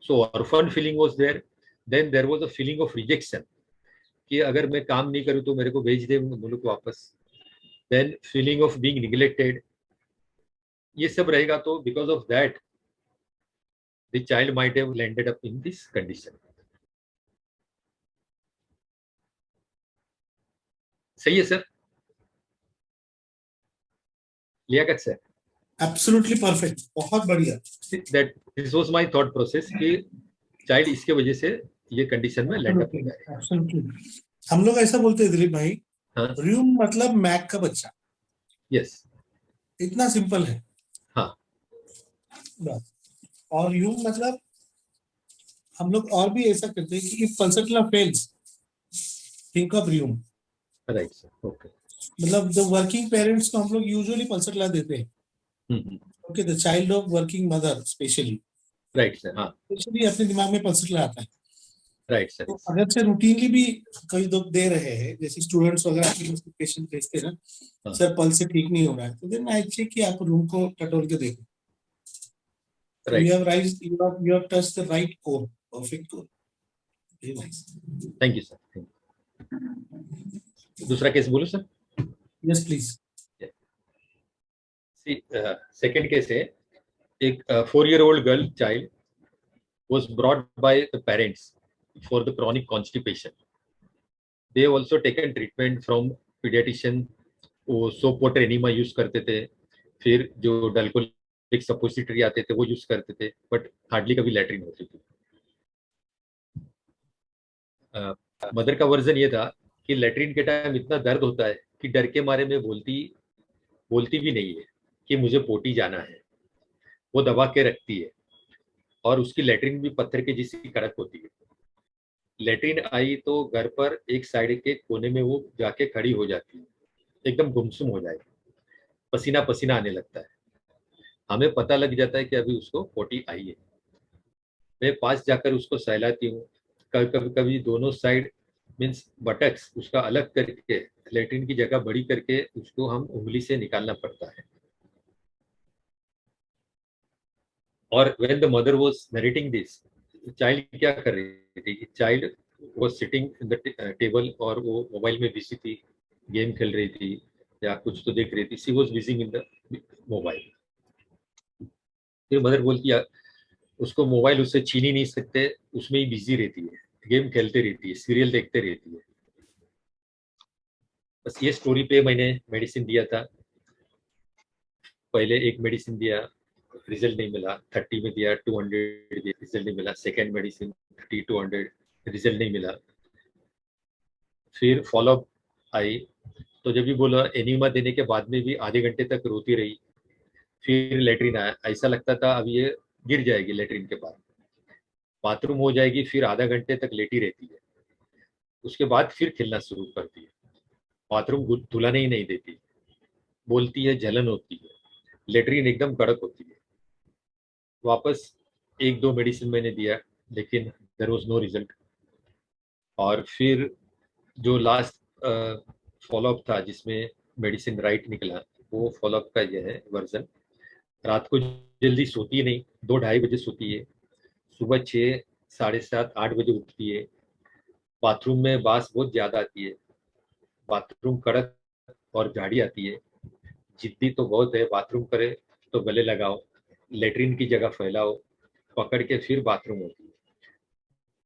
[SPEAKER 2] So orphan feeling was there. Then there was a feeling of rejection कि अगर मैं काम नहीं करूं तो मेरे को भेज दे मुल्क वापस. Then feeling of being neglected, ये सब रहेगा. तो because of that the child might have landed up in this condition. सही है sir? Liyaqat sir?
[SPEAKER 1] Absolutely perfect, बहुत बढ़िया.
[SPEAKER 2] That this was my thought process कि चाइल्ड इसके वजह से ये कंडीशन में लैंड अप हो जाएगा.
[SPEAKER 1] एब्सोल्युटली. हम लोग ऐसा बोलते हैं दिलीप भाई,
[SPEAKER 2] हाँ.
[SPEAKER 1] र्यूम मतलब मैक का बच्चा.
[SPEAKER 2] यस.
[SPEAKER 1] इतना सिंपल है.
[SPEAKER 2] हाँ.
[SPEAKER 1] बस. और यूम मतलब हम लोग और भी ऐसा करते हैं कि if pulsar fails, think of rheum.
[SPEAKER 2] Right sir. Okay.
[SPEAKER 1] मतलब द वर्किंग पेरेंट्स को हम लोग यूजुअली पल्सर देते हैं. Okay, the child of working mother specially.
[SPEAKER 2] Right sir. हाँ.
[SPEAKER 1] स्पेशली अपने दिमाग में पल्सर आता है.
[SPEAKER 2] Right sir.
[SPEAKER 1] तो अगर से रूटीनली भी कई लोग दे रहे हैं, जैसे स्टूडेंट्स वगैरह पेशेंट भेजते हैं ना, सर पल्स से ठीक नहीं हो रहा है, तो देन आई चेक कि आप रूम को टटोल के देखो.
[SPEAKER 2] Right.
[SPEAKER 1] You have touched the right core, perfect core. Very nice.
[SPEAKER 2] Thank you, sir. दूसरा केस बोलो sir.
[SPEAKER 1] Yes, please.
[SPEAKER 2] See, second case है, एक 4-year-old girl child was brought by the parents for the chronic constipation. They have also taken treatment from pediatrician. वो soap water enema use करते थे, फिर जो डल्कोलिक suppository आते थे वो यूज करते थे, बट हार्डली कभी लैट्रिन होती थी. मदर का वर्जन ये था कि लैट्रिन के टाइम इतना दर्द होता है कि डर के मारे में बोलती भी नहीं है कि मुझे पोटी जाना है. वो दबा के रखती है, और उसकी लैट्रिन भी पत्थर के जैसी कड़क होती है. लैट्रिन आई तो घर पर एक साइड के कोने में वो जाके खड़ी हो जाती है, एकदम गुमसुम हो जाएगी, पसीना पसीना आने लगता है. हमें पता लग जाता है कि अभी उसको पोटी आई है. मैं पास जाकर उसको सहलाती हूँ. कभी कभी दोनों साइड मीन्स बटक्स उसका अलग करके लैट्रिन की जगह बड़ी करके उसको हम उंगली से निकालना पड़ता है. और when the mother was narrating this, child क्या कर रही थी? Child was sitting in the table और वो मोबाइल में बिजी थी, गेम खेल रही थी या कुछ तो देख रही थी. She was busy in the mobile. फिर मदर बोलती है उसको मोबाइल उससे छीन ही नहीं सकते, उसमें ही बिजी रहती है, गेम खेलते रहती है, सीरियल देखते रहती है. बस ये स्टोरी पे मैंने मेडिसिन दिया था. पहले एक मेडिसिन दिया, रिजल्ट नहीं मिला. 30 में दिया, 200 दिया, रिजल्ट नहीं मिला. सेकेंड मेडिसिन 30, 200, रिजल्ट नहीं मिला. फिर फॉलोअप आई तो जब भी बोला एनीमा देने के बाद में भी आधे घंटे तक रोती रही. फिर लेटरिन आया, ऐसा लगता था अब ये गिर जाएगी लेटरिन के बाद, बाथरूम हो जाएगी, फिर आधा घंटे तक लेटी रहती है. उसके बाद फिर खेलना शुरू करती है. बाथरूम धुलाने ही नहीं देती, बोलती है जलन होती है, लेटरिन एकदम कड़क होती है. वापस 1-2 मेडिसिन मैंने दिया, लेकिन देयर वाज नो रिजल्ट. और फिर जो लास्ट फॉलोअप था जिसमें मेडिसिन राइट निकला, वो फॉलोअप का यह है वर्जन. रात को जल्दी सोती नहीं, 2-2:30 बजे सोती है, सुबह 6, 7:30, 8 बजे उठती है. बाथरूम में बास बहुत ज़्यादा आती है, बाथरूम कड़क और झाड़ी आती है. जिद्दी तो बहुत है, बाथरूम करे तो गले लगाओ, लेटरिन की जगह फैलाओ, पकड़ के फिर बाथरूम होती है.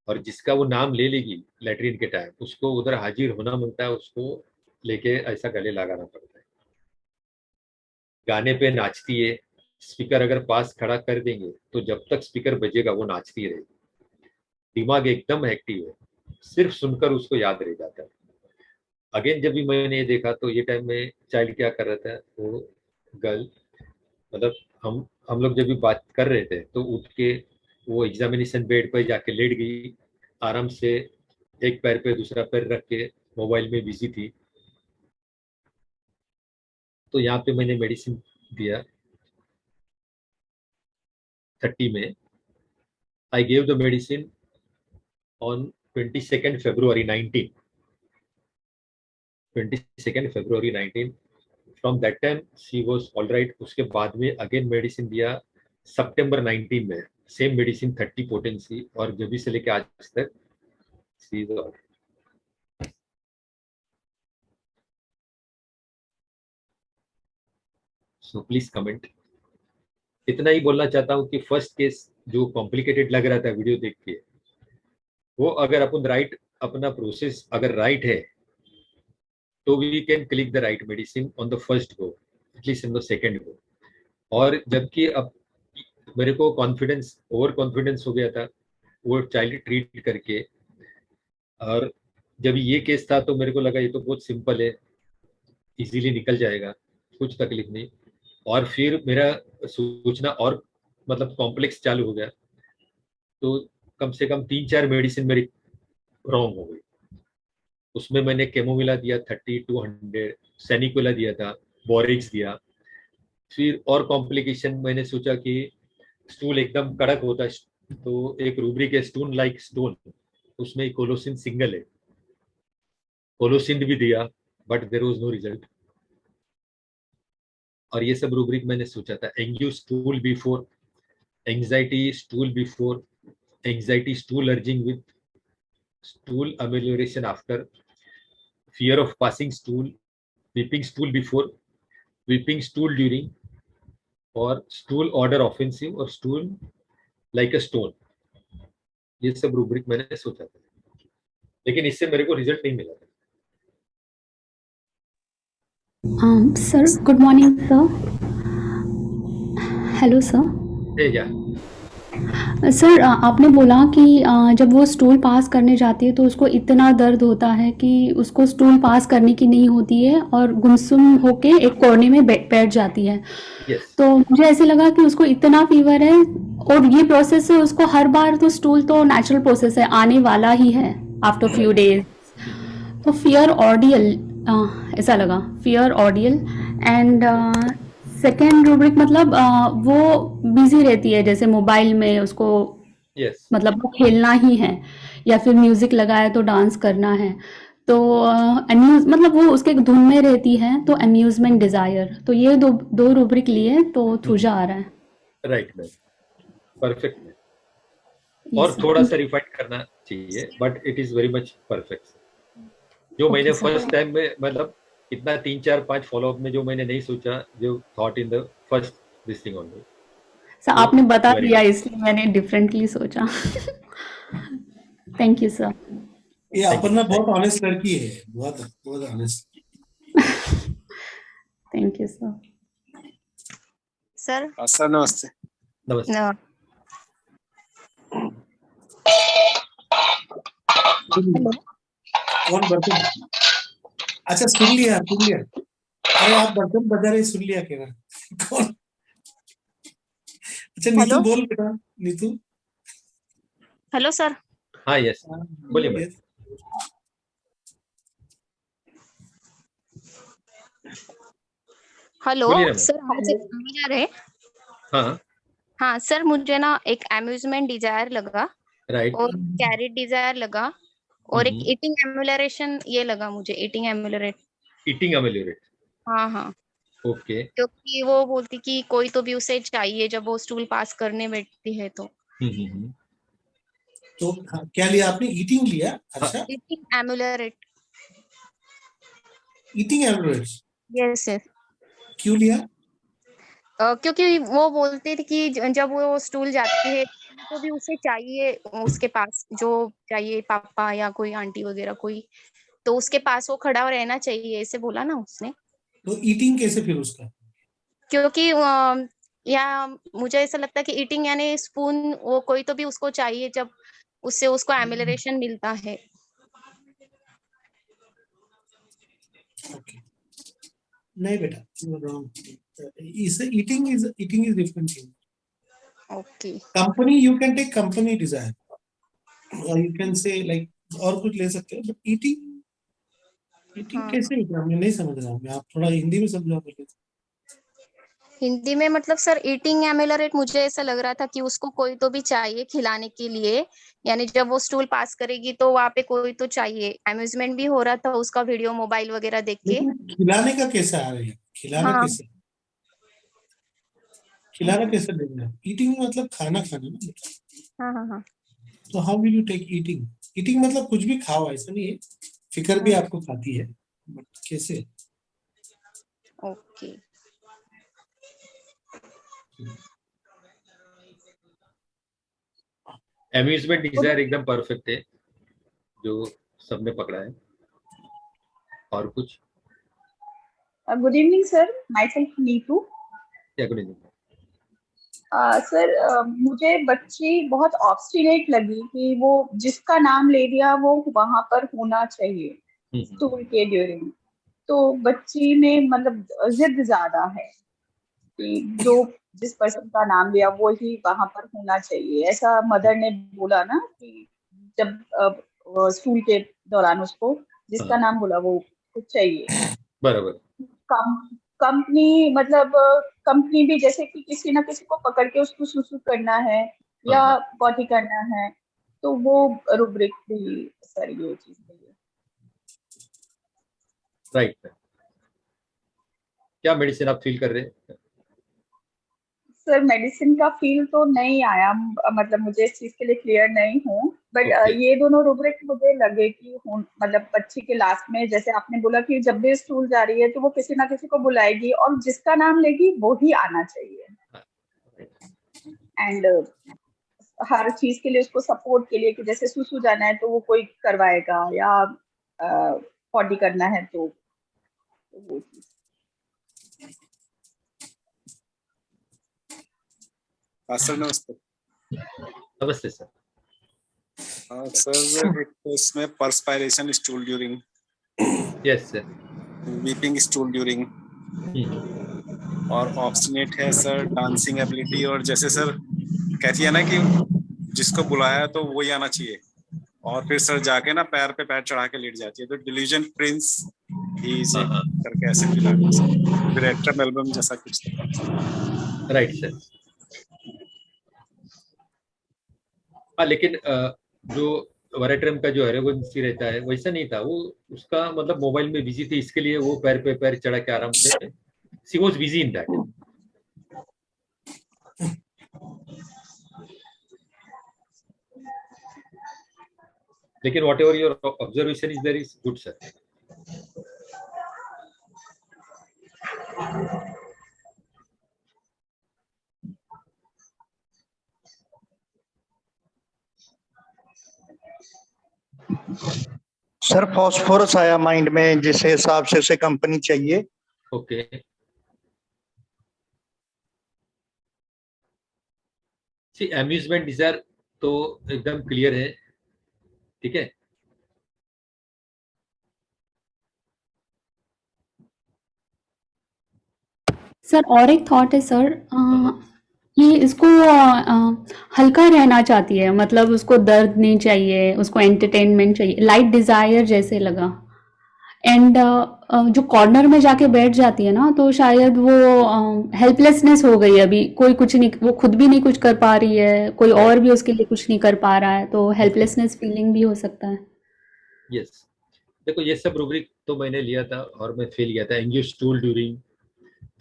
[SPEAKER 2] और जिसका वो नाम ले लेगी लेटरिन के टाइम, उसको उधर हाजिर होना मिलता है, उसको लेके ऐसा गले लगाना पड़ता है. गाने पे नाचती है. स्पीकर अगर पास खड़ा कर देंगे तो जब तक स्पीकर बजेगा वो नाचती रहेगी. दिमाग एकदम एक्टिव है, सिर्फ सुनकर उसको याद रह जाता है. अगेन जब भी मैंने ये देखा तो ये टाइम में चाइल्ड क्या कर रहा था, वो गर्ल मतलब हम लोग जब भी बात कर रहे थे तो उठ के वो एग्जामिनेशन बेड पर जाके लेट गई, आराम से एक पैर पे दूसरा पैर रख के मोबाइल में बिजी थी. तो यहाँ पे मैंने मेडिसिन दिया 30 में. I gave the medicine on 22nd February 19. 22nd February 19. From that time she was all right. उसके बाद में अगेन मेडिसिन दिया September 19 में, सेम मेडिसिन 30 पोटेंसी, और जब से लेके आज तक she is all right. So please comment. इतना ही बोलना चाहता हूँ कि फर्स्ट केस जो कॉम्प्लिकेटेड लग रहा था वीडियो देख के, वो अगर अपन राइट अपना प्रोसेस अगर राइट है तो we can click the right medicine on the first go, at least in the second go. और जबकि अब मेरे को कॉन्फिडेंस ओवर कॉन्फिडेंस हो गया था वो चाइल्ड ट्रीट करके, और जब ये केस था तो मेरे को लगा ये तो बहुत सिंपल है, इजीली निकल जाएगा, कुछ तकलीफ नहीं. और फिर मेरा सोचना और मतलब कॉम्प्लेक्स चालू हो गया, तो कम से कम 3-4 मेडिसिन मेरी रॉन्ग हो गई. उसमें मैंने केमोमिला दिया 30-200, सैनिकोला दिया था, बोरिक्स दिया. फिर और कॉम्प्लिकेशन मैंने सोचा कि स्टूल एकदम कड़क होता है, तो एक रूब्रिक है स्टोन लाइक स्टोन, उसमें कोलोसिन सिंगल है, कोलोसिन भी दिया but there was no result. और ये सब रूब्रिक मैंने सोचा था. Anguish stool before, anxiety stool before, anxiety stool urging with stool amelioration after, fear of passing stool, weeping stool before, weeping stool during, और stool order offensive और stool like a stone. ये सब rubric मैंने सोचा था, लेकिन इससे मेरे को रिजल्ट नहीं मिला था.
[SPEAKER 13] Sir, good morning, sir. Hello, sir.
[SPEAKER 2] या
[SPEAKER 13] सर आपने बोला कि जब वो स्टूल पास करने जाती है तो उसको इतना दर्द होता है कि उसको स्टूल पास करने की नहीं होती है और गुमसुम होके एक कोने में बैठ जाती है. तो मुझे ऐसे लगा कि उसको इतना फीवर है और ये प्रोसेस है उसको हर बार, तो स्टूल तो नेचुरल प्रोसेस है, आने वाला ही है आफ्टर फ्यू डेज. तो फियर ऑर्डियल ऐसा लगा, fear ordeal. And second rubric मतलब वो बिजी रहती है, जैसे मोबाइल में उसको मतलब वो खेलना ही है या फिर म्यूजिक लगाया तो डांस करना है. तो मतलब वो उसके धुन में रहती है, तो अम्यूजमेंट डिजायर. तो ये दो रूब्रिक लिए तो थूजा आ रहा है.
[SPEAKER 2] Right ma'am, perfect ma'am. और थोड़ा सा रिफाइन करना चाहिए, but it is very much perfect. जो मैंने फर्स्ट टाइम में मतलब इतना 3-4-5 फॉलोअप में जो मैंने नहीं सोचा, जो thought in the first this thing only.
[SPEAKER 13] Sir आपने बता दिया इसलिए मैंने डिफरेंटली सोचा. Thank you sir.
[SPEAKER 1] ये अपर्णा बहुत ऑनेस्ट लड़की है, बहुत बहुत honest.
[SPEAKER 13] Thank you sir.
[SPEAKER 14] Sir
[SPEAKER 7] sir नमस्ते.
[SPEAKER 2] नमस्ते.
[SPEAKER 1] कौन बर्तन? अच्छा सुन लिया. अरे आप बर्तन बजा रहे, सुन लिया क्या? कौन? अच्छा नीतू बोल बेटा. नीतू.
[SPEAKER 14] Hello sir.
[SPEAKER 2] हाँ यस बोलिए मैम.
[SPEAKER 14] हेलो सर, आवाज आ रहे? हाँ सर, मुझे ना एक अम्यूजमेंट डिजायर लगा,
[SPEAKER 2] राइट,
[SPEAKER 14] और कैरेट डिजायर लगा, और एक ईटिंग एम्युलरेशन ये लगा मुझे, ईटिंग एम्युलरेट. हाँ
[SPEAKER 2] ओके.
[SPEAKER 14] क्योंकि वो बोलती कि कोई तो भी उसे चाहिए जब वो स्टूल पास करने बैठती है. तो
[SPEAKER 1] क्या लिया आपने? ईटिंग लिया? अच्छा,
[SPEAKER 14] eating ameliorate.
[SPEAKER 1] Eating ameliorate.
[SPEAKER 14] Yes sir.
[SPEAKER 1] क्यों लिया?
[SPEAKER 14] क्योंकि वो बोलती थी कि जब वो स्टूल जाती है तो भी उसे चाहिए, उसके पास जो चाहिए, पापा या कोई आंटी वगैरह कोई, तो उसके पास वो खड़ा रहना चाहिए, ऐसे बोला ना उसने.
[SPEAKER 1] तो ईटिंग कैसे फिर उसका?
[SPEAKER 14] क्योंकि या मुझे ऐसा लगता है कि ईटिंग यानी स्पून, वो कोई तो भी उसको चाहिए जब उससे उसको एम्युलरेशन मिलता है.
[SPEAKER 1] Okay. नहीं बेटा, eating is different thing.
[SPEAKER 14] Okay.
[SPEAKER 1] Company you can take company desire, or you can say like और कुछ ले सकते हो, but eating कैसे बेटा? मैं नहीं समझ रहा हूँ. आप थोड़ा हिंदी में समझाओ पहले.
[SPEAKER 14] हिंदी में मतलब सर ईटिंग एमिलरेट, मुझे ऐसा लग रहा था कि उसको कोई तो भी चाहिए खिलाने के लिए, यानी जब वो स्टूल पास करेगी तो वहां पे कोई तो चाहिए। अम्यूजमेंट भी हो रहा था उसका, वीडियो मोबाइल वगैरह देख के।
[SPEAKER 1] लेकिन खिलाने का कैसे आ रही है? खिलाना
[SPEAKER 14] हाँ
[SPEAKER 1] कैसे? खिलाना कैसे देना है? ईटिंग मतलब खाना खाना ना।
[SPEAKER 14] हाँ हाँ हाँ
[SPEAKER 1] तो how will you take eating? Eating मतलब कुछ भी खाओ, ऐसा नहीं है। फिक्र भी आपको खाती है, बट कैसे?
[SPEAKER 14] ओके।
[SPEAKER 2] अम्यूजमेंट डिजायर एकदम परफेक्ट है जो सबने पकड़ा है। और कुछ?
[SPEAKER 15] Good evening sir, my self Neetu.
[SPEAKER 2] या गुड इवनिंग।
[SPEAKER 15] सर मुझे बच्ची बहुत ऑब्स्टिनेट लगी कि वो जिसका नाम ले दिया वो वहां पर होना चाहिए स्कूल के ड्यूरिंग। तो बच्ची में मतलब जिद ज्यादा है कि जो जिस पर्सन का नाम लिया वो ही वहां पर होना चाहिए, ऐसा मदर ने बोला ना कि जब स्कूल के दौरान उसको जिसका नाम बोला वो कुछ चाहिए।
[SPEAKER 2] बराबर।
[SPEAKER 15] कंपनी मतलब कंपनी भी जैसे कि किसी ना किसी को पकड़ के उसको सुसु करना है या पॉटी करना है, तो वो रुब्रिक भी सर ये चीज के लिए।
[SPEAKER 2] राइट। क्या मेडिसिन आप फील कर रहे हैं?
[SPEAKER 15] सर मेडिसिन का फील तो नहीं आया, मतलब मुझे इस चीज के लिए क्लियर नहीं हूँ, बट ये दोनों रूब्रिक मुझे लगे कि मतलब बच्ची के लास्ट में जैसे आपने बोला कि जब भी स्कूल जा रही है तो वो किसी ना किसी को बुलाएगी और जिसका नाम लेगी वो ही आना चाहिए। एंड हर चीज के लिए उसको सपोर्ट के लिए कि जैसे सुसु जाना है तो वो कोई करवाएगा या पॉटी करना है तो वो चीज।
[SPEAKER 7] सर नमस्ते।
[SPEAKER 2] नमस्ते सर।
[SPEAKER 7] सर एक तो इसमें perspiration stool during,
[SPEAKER 2] yes sir,
[SPEAKER 7] weeping stool during, और ऑब्स्टिनेट है सर डांसिंग एबिलिटी, और जैसे सर कहती है ना कि जिसको बुलाया तो वही आना चाहिए, और फिर सर जाके ना पैर पे पैर चढ़ा के लेट जाती है, तो डिलीजन प्रिंस ही इज करके ऐसे फिर एक्ट्रम एल्बम जैसा कुछ।
[SPEAKER 2] Right sir. हाँ, लेकिन जो वराट्रम का जो एरोगेंसी रहता है वैसा नहीं था, वो उसका मतलब मोबाइल में बिजी थी, इसके लिए वो पैर पे पैर चढ़ा के आराम से she was busy in that. लेकिन whatever your observation is there is good sir.
[SPEAKER 6] Sir phosphorus आया माइंड में, जिस हिसाब से उसे कंपनी चाहिए।
[SPEAKER 2] ओके। सी अम्यूजमेंट डिजायर तो एकदम क्लियर है, ठीक है।
[SPEAKER 13] सर और एक थॉट है सर, ये इसको हल्का रहना चाहती है, मतलब उसको दर्द नहीं चाहिए, उसको एंटरटेनमेंट चाहिए, लाइट डिजायर जैसे लगा। एंड जो कॉर्नर में जाके बैठ जाती है ना, तो शायद वो हेल्पलेसनेस हो गई, अभी कोई कुछ नहीं, वो खुद भी नहीं कुछ कर पा रही है, कोई और भी उसके लिए कुछ नहीं कर पा रहा है, तो हेल्पलेसनेस फीलिंग भी हो सकता है।
[SPEAKER 2] यस, देखो ये सब रूब्रिक तो मैंने लिया था और मैं फेल गया था। एंजियो स्टूल ड्यूरिंग,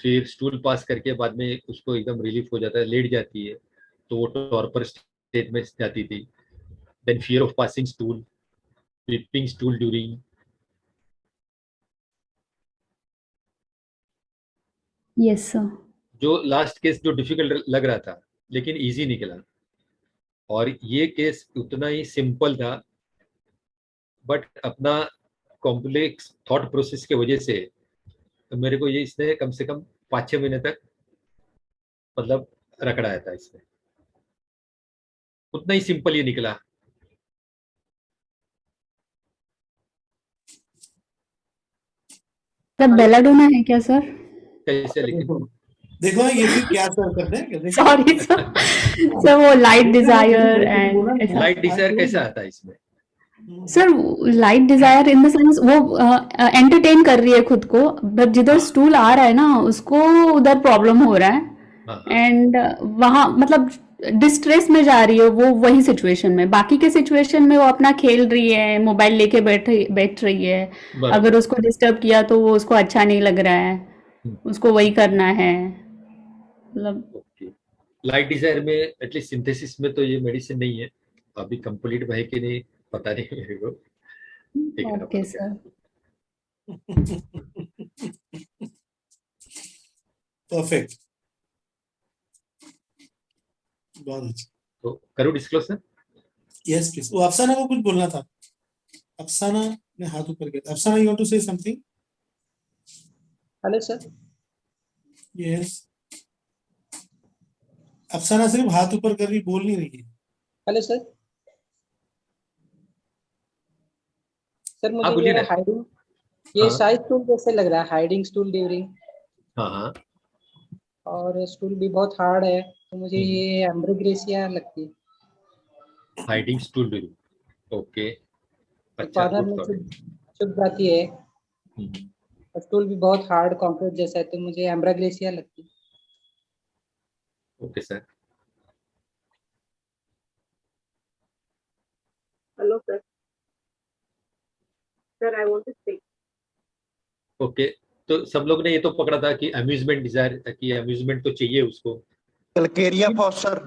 [SPEAKER 2] फिर स्टूल पास करके बाद में उसको एकदम रिलीफ हो जाता है, लेट जाती है तो वो टॉर्पर स्टेट में जाती थी। Then fear of passing stool, weeping stool during.
[SPEAKER 13] Yes sir.
[SPEAKER 2] जो लास्ट केस जो डिफिकल्ट लग रहा था लेकिन इजी निकला, और ये केस उतना ही सिंपल था, बट अपना कॉम्प्लेक्स थॉट प्रोसेस की वजह से मेरे को ये इसने कम से कम 5-6 महीने तक मतलब रखड़ाया था इसमें। उतना ही सिंपल ये निकला।
[SPEAKER 13] सर बेलाडोना है क्या सर?
[SPEAKER 2] कैसे लेकिन
[SPEAKER 1] देखो ये भी क्या सर करते हैं।
[SPEAKER 13] सॉरी सर, सर वो light desire and
[SPEAKER 2] light desire कैसा आता है इसमें?
[SPEAKER 13] Sir light desire in the sense वो एंटरटेन कर रही है खुद को, बट जिधर स्टूल आ रहा है ना उसको उधर प्रॉब्लम हो रहा है एंड वहां मतलब डिस्ट्रेस में जा रही है वो वही सिचुएशन में। बाकी के सिचुएशन में वो अपना खेल रही है, मोबाइल लेके बैठ रही है।
[SPEAKER 2] बराबर।
[SPEAKER 13] अगर उसको डिस्टर्ब किया तो वो उसको अच्छा नहीं लग रहा है, उसको वही करना है मतलब।
[SPEAKER 2] ओके, लाइट डिजायर में एटलीस्ट सिंथेसिस में तो ये मेडिसिन नहीं है, अभी कंप्लीट है कि नहीं पता नहीं मेरे को, देखना
[SPEAKER 13] ओके
[SPEAKER 2] पड़ेगा।
[SPEAKER 13] सर।
[SPEAKER 1] परफेक्ट, बहुत अच्छा।
[SPEAKER 2] तो करो डिस्क्लोज सर।
[SPEAKER 1] Yes please. वो अफसाना को कुछ बोलना था। अफसाना ने हाथ ऊपर किया। Afsana, you want to say something?
[SPEAKER 16] Hello sir.
[SPEAKER 1] Yes. Afsana सिर्फ हाथ ऊपर कर रही, बोल नहीं रही है।
[SPEAKER 16] Hello sir. सर
[SPEAKER 2] हाँ
[SPEAKER 16] मुझे
[SPEAKER 2] बोलिए
[SPEAKER 16] ये
[SPEAKER 2] ना।
[SPEAKER 16] हाइडिंग, ये
[SPEAKER 2] हाँ
[SPEAKER 16] साइज स्टूल जैसे लग रहा है, हाइडिंग स्टूल ड्यूरिंग,
[SPEAKER 2] हाँ हाँ।
[SPEAKER 16] और स्टूल भी बहुत हार्ड है, तो मुझे ये एम्ब्रोग्रेसिया लगती है।
[SPEAKER 2] हाइडिंग स्टूल ड्यूरिंग, ओके,
[SPEAKER 16] तो
[SPEAKER 2] अच्छा
[SPEAKER 16] कॉर्नर
[SPEAKER 2] गुड
[SPEAKER 16] में
[SPEAKER 2] थॉट।
[SPEAKER 16] चुप जाती है, और स्टूल भी बहुत हार्ड कंक्रीट जैसा है, तो मुझे एम्ब्रोग्रेसिया लगती है।
[SPEAKER 2] Okay sir.
[SPEAKER 17] Hello, sir. Sir, I want to speak.
[SPEAKER 2] Okay, तो सब लोग ने ये तो पकड़ा था कि अम्यूजमेंट डिजायर, कि अम्यूजमेंट तो चाहिए उसको।
[SPEAKER 6] Calcarea phos sir.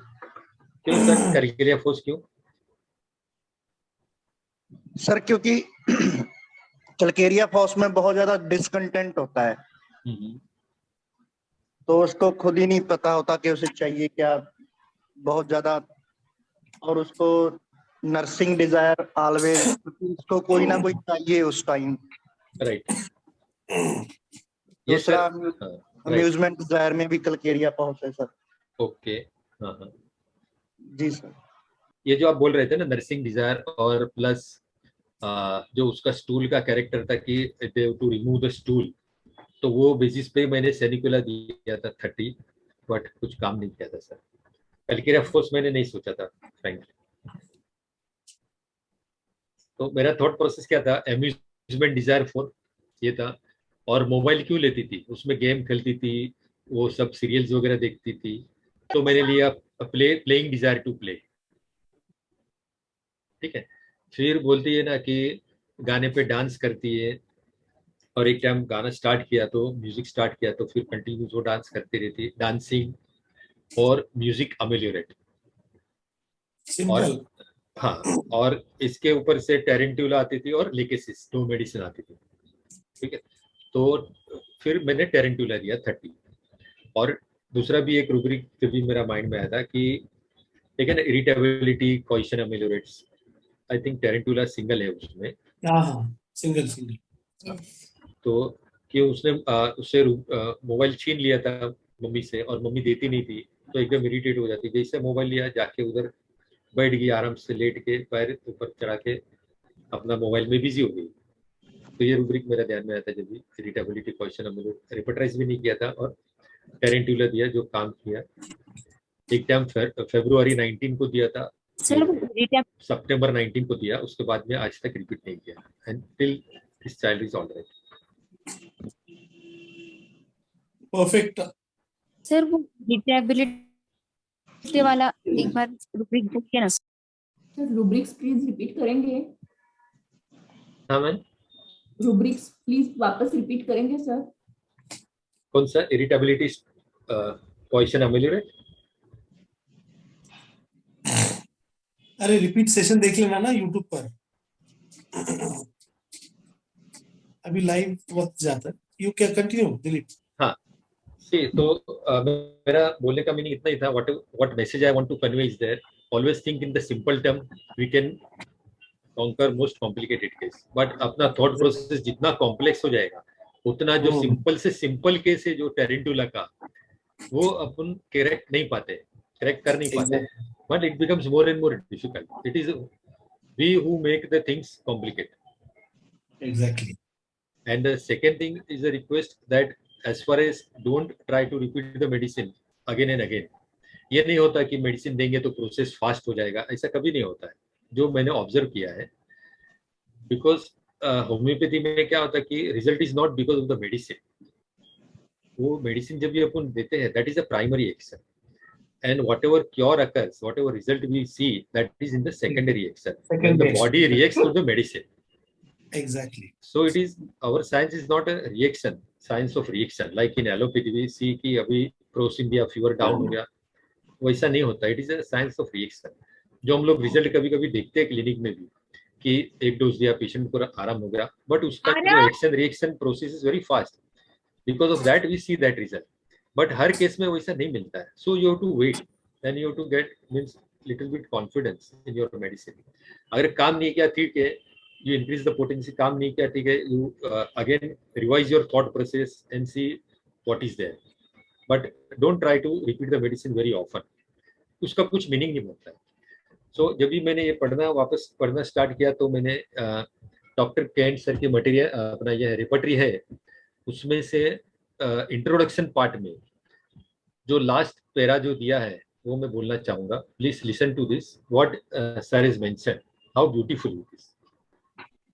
[SPEAKER 2] क्यों सर कलकेरिया फॉस क्यों?
[SPEAKER 6] सर क्योंकि कलकेरिया फॉस में बहुत ज्यादा डिसकंटेंट होता है, तो उसको खुद ही नहीं पता होता कि उसे चाहिए क्या, बहुत ज्यादा। और उसको नर्सिंग डिजायर ऑलवेज, उसको कोई ना कोई चाहिए उस टाइम।
[SPEAKER 2] राइट। ये
[SPEAKER 6] दूसरा
[SPEAKER 2] सर, राइट।
[SPEAKER 6] अम्यूजमेंट डिजायर में भी कलकेरिया फॉस है सर।
[SPEAKER 2] ओके, हाँ हाँ
[SPEAKER 6] जी सर।
[SPEAKER 2] ये जो आप बोल रहे थे ना नर्सिंग डिजायर और प्लस जो उसका स्टूल का कैरेक्टर था कि टू रिमूव द स्टूल, तो वो बेसिस पे मैंने सेनिकुला दिया था 30, बट कुछ काम नहीं किया था सर। कलकेरिया फॉस मैंने नहीं सोचा था फ्रैंकली। तो मेरा थॉट प्रोसेस क्या था, अम्यूजमेंट डिजायर फॉर ये था, और मोबाइल क्यों लेती थी, उसमें गेम खेलती थी, वो सब सीरियल्स वगैरह देखती थी, तो मैंने लिया प्लेइंग डिजायर टू प्ले। ठीक है, फिर बोलती है ना कि गाने पे डांस करती है, और एक टाइम गाना स्टार्ट किया तो म्यूजिक स्टार्ट किया तो फिर कंटिन्यूस वो डांस करती रहती, डांसिंग और म्यूजिक अमेलियोरेट। और हाँ, और इसके ऊपर से टेरेंट्यूला आती थी और लेकेसिस 2 मेडिसिन आती थी। ठीक है, तो फिर मैंने टेरेंट्यूला दिया 30। और दूसरा भी एक रूब्रिक भी मेरा माइंड में आया था कि ठीक है ना, irritability question ameliorates, I think tarentula single है उसमें।
[SPEAKER 1] हाँ, सिंगल सिंगल।
[SPEAKER 2] तो कि उसने उससे मोबाइल छीन लिया था मम्मी से, और मम्मी देती नहीं थी, तो एकदम इरिटेट हो जाती, जैसे मोबाइल लिया जाके उधर बैठ गई आराम से, लेट के पैर ऊपर चढ़ा के अपना मोबाइल में बिजी हो गई। तो ये रूब्रिक मेरा ध्यान में आया था जब भी इरिटेबिलिटी क्वेश्चन हमने रिपीटराइज भी नहीं किया था, और टेरेंट्यूला दिया जो काम किया। एक टाइम फरवरी 19 को दिया था, सितंबर 19 को दिया, उसके बाद में आज तक रिपीट नहीं किया, and till this child is all right.
[SPEAKER 1] Perfect
[SPEAKER 9] sir वो इरिटेबिलिटी वाला एक बार रुब्रिक देखिए ना।
[SPEAKER 10] सर रुब्रिक्स प्लीज रिपीट करेंगे?
[SPEAKER 2] हाँ मैम,
[SPEAKER 10] रुब्रिक्स प्लीज वापस रिपीट करेंगे सर?
[SPEAKER 2] कौन सा इरिटेबिलिटी क्वेश्चन अमेलियोरेट?
[SPEAKER 1] अरे रिपीट सेशन देख लेना ना यूट्यूब पर, अभी लाइव वक्त जाता है। You can continue Dilip.
[SPEAKER 2] हाँ सी, तो मेरा बोलने का मीनिंग इतना ही था, what message I want to convey is there, always think in the simple term, we can conquer most complicated case, but अपना थॉट प्रोसेस जितना कॉम्प्लेक्स हो जाएगा उतना जो सिंपल से सिंपल केस है जो टेरेंट्यूला का, वो अपन करेक्ट कर नहीं पाते, but it becomes more and more difficult. It is we who make the things complicated.
[SPEAKER 1] Exactly.
[SPEAKER 2] And the second thing is a request that as far as don't try to repeat the medicine again and again. ये नहीं होता कि medicine देंगे तो process fast हो जाएगा, ऐसा कभी नहीं होता है। जो मैंने ऑब्जर्व किया है बिकॉज होम्योपैथी में क्या होता है कि result is not because of the medicine. वो मेडिसिन जब भी अपन देते हैं that is a primary action, and whatever cure occurs, whatever result we see, that is in the secondary action when the body reacts to the medicine.
[SPEAKER 1] Exactly.
[SPEAKER 2] So it is, our science is not a reaction, science of reaction. Like in allopathy we see कि अभी प्रोसिन या fever down हो गया, वैसा नहीं होता. It is a science of reaction. जो हम लोग रिजल्ट कभी कभी देखते हैं क्लिनिक में भी कि एक डोज दिया पेशेंट को आराम हो गया, बट उसका जो action reaction process is very fast. Because of that we see that result. But हर केस में वैसा नहीं मिलता है. So you have to wait and you have to get means little bit confidence in your medicine. अगर काम नहीं किया ठीक है, you increase the potency, काम नहीं किया ठीक है, you again revise your thought process and see what is there, but don't try to repeat the medicine very often. उसका कुछ मीनिंग नहीं बनता है. सो जब भी मैंने ये वापस पढ़ना स्टार्ट किया तो मैंने डॉक्टर केंट सर की मटेरियल अपना ये रेपर्टरी है, उसमें से इंट्रोडक्शन पार्ट में जो लास्ट पैरा जो दिया है वो मैं बोलना चाहूंगा. Please listen to this what sir is mention, how beautiful it is.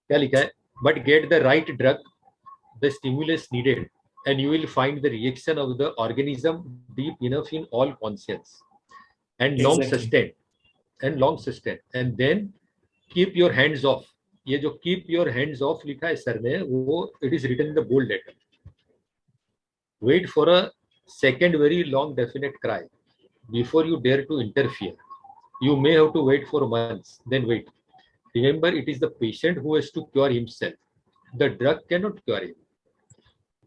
[SPEAKER 2] क्या लिखा है? But get the right drug, the stimulus needed, and you will find the reaction of the organism deep enough in all conscience and long sustained, and then keep your hands off. ये जो keep your hands off लिखा है sir ने, वो it is written in the bold letter. Wait for a second very long definite cry before you dare to interfere. You may have to wait for months, then wait. Remember, it is the patient who has to cure himself. The drug cannot cure him.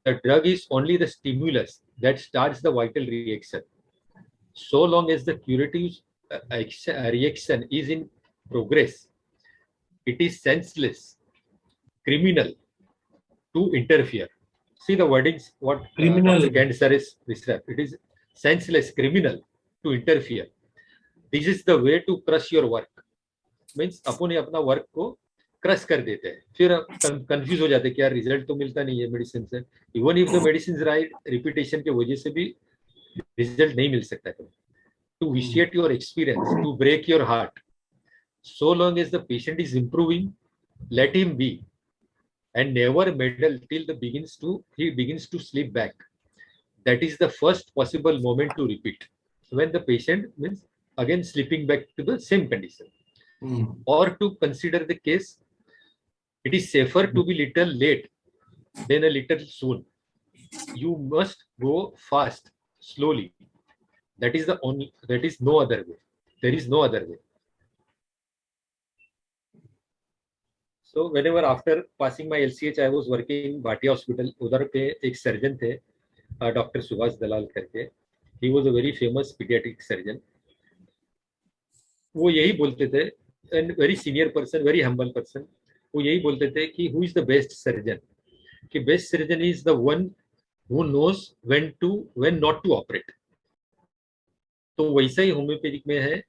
[SPEAKER 2] The drug is only the stimulus that starts the vital reaction. So long as the curative reaction is in progress, it is senseless, criminal to interfere. See the wordings, what
[SPEAKER 1] Criminal.
[SPEAKER 2] Kent sir is described. It is senseless, criminal to interfere. This is the way to crush your work. Means अपन ही अपना work को crush कर देते हैं, फिर confuse हो जाते हैं कि यार रिजल्ट तो मिलता नहीं है मेडिसिन से. Even if the medicine right, repetition की वजह से भी रिजल्ट नहीं मिल सकता है. To vitiate your experience, to break your heart, so long as the patient is improving, let him be, and never meddle till the he begins to slip back. That is the first possible moment to repeat, when the patient means again slipping back to the same condition. Or to consider the case, it is safer to be little late than a little soon. You must go fast, slowly. That is no other way. There is no other way. So whenever after passing my LCH, I was working in Bhatia Hospital. उधर पे एक surgeon थे, doctor Subhash दलाल करके. He was a very famous pediatric surgeon. वो यही बोलते थे, and very senior person, very humble person, वो यही बोलते थे कि who is the best surgeon, कि best surgeon is the one who knows when not to operate. तो वैसा ही होम्योपैथिक में है,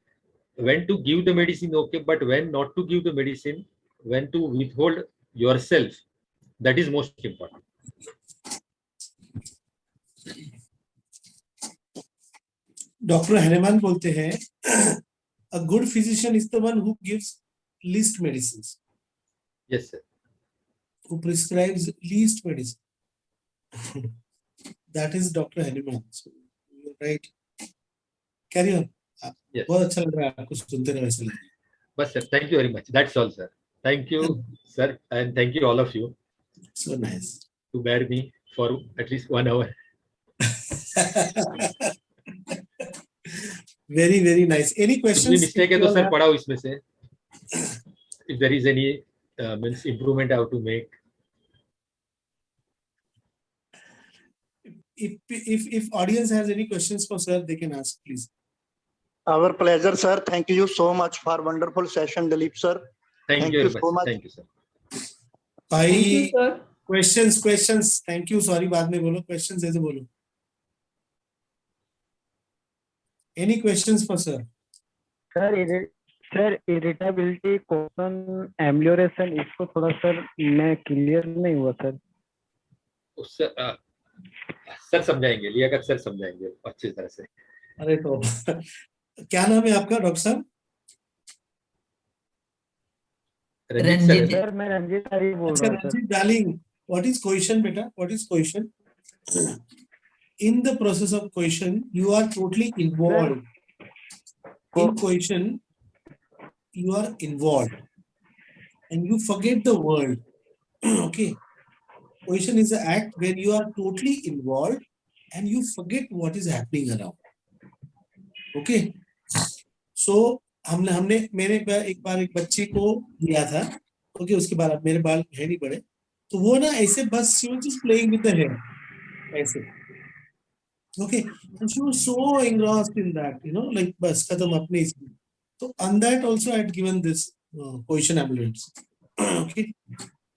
[SPEAKER 2] when to give the medicine okay, but when not to give the medicine, when to withhold yourself, that is most important.
[SPEAKER 1] Doctor Hanuman बोलते हैं, a good physician is the one who gives least medicines.
[SPEAKER 2] Yes, sir.
[SPEAKER 1] Who prescribes least medicine. That is Dr. Hanuman. So you're right. Carry on.
[SPEAKER 2] Yes.
[SPEAKER 1] बहुत अच्छा लग रहा है आपको सुनते रहे वैसे लगे.
[SPEAKER 2] बस sir, thank you very much. That's all, sir. Thank you, sir, and thank you all of you.
[SPEAKER 1] So nice.
[SPEAKER 2] To bear me for at least 1 hour.
[SPEAKER 1] Very, very nice. Any questions?
[SPEAKER 2] Mistake है तो sir पढ़ाओ इसमें से. If there is any means improvement I have to make.
[SPEAKER 1] If audience has any questions for sir, they can ask, please.
[SPEAKER 6] Our pleasure, sir. Thank you so much for wonderful session, Dilip sir.
[SPEAKER 2] Thank you so much. Thank you, sir.
[SPEAKER 1] भाई
[SPEAKER 10] Thank you, sir.
[SPEAKER 1] questions. Thank you. Sorry, बाद में बोलो. Questions ऐसे बोलो. Any questions for sir?
[SPEAKER 8] Sir irritability, caution, amelioration, इसको थोड़ा sir मैं clear नहीं हुआ सर.
[SPEAKER 2] सर समझाएंगे, लियाकत सर समझाएंगे अच्छी तरह से.
[SPEAKER 1] अरे तो क्या नाम है आपका डॉक्टर साहब?
[SPEAKER 2] रंजीत सर है
[SPEAKER 8] सर मैं रंजीत सर ही बोल
[SPEAKER 1] अच्छा
[SPEAKER 8] रहा हूँ sir.
[SPEAKER 1] Ranjit darling, what is question बेटा? What is question? In the process of question, you are totally involved. In question, you are involved, and you forget the world. Okay. Question is an act where you are totally involved and you forget what is happening around. Okay. So हमने मैंने एक बार एक बच्चे को दिया था, okay, उसके बाद अब मेरे बाल है नहीं बड़े, तो वो ना ऐसे बस she was just playing with the hair ऐसे, okay, and she was so engrossed in that, you know, like बस खत्म अपने इसमें. तो on that also I had given this question amulets. Okay,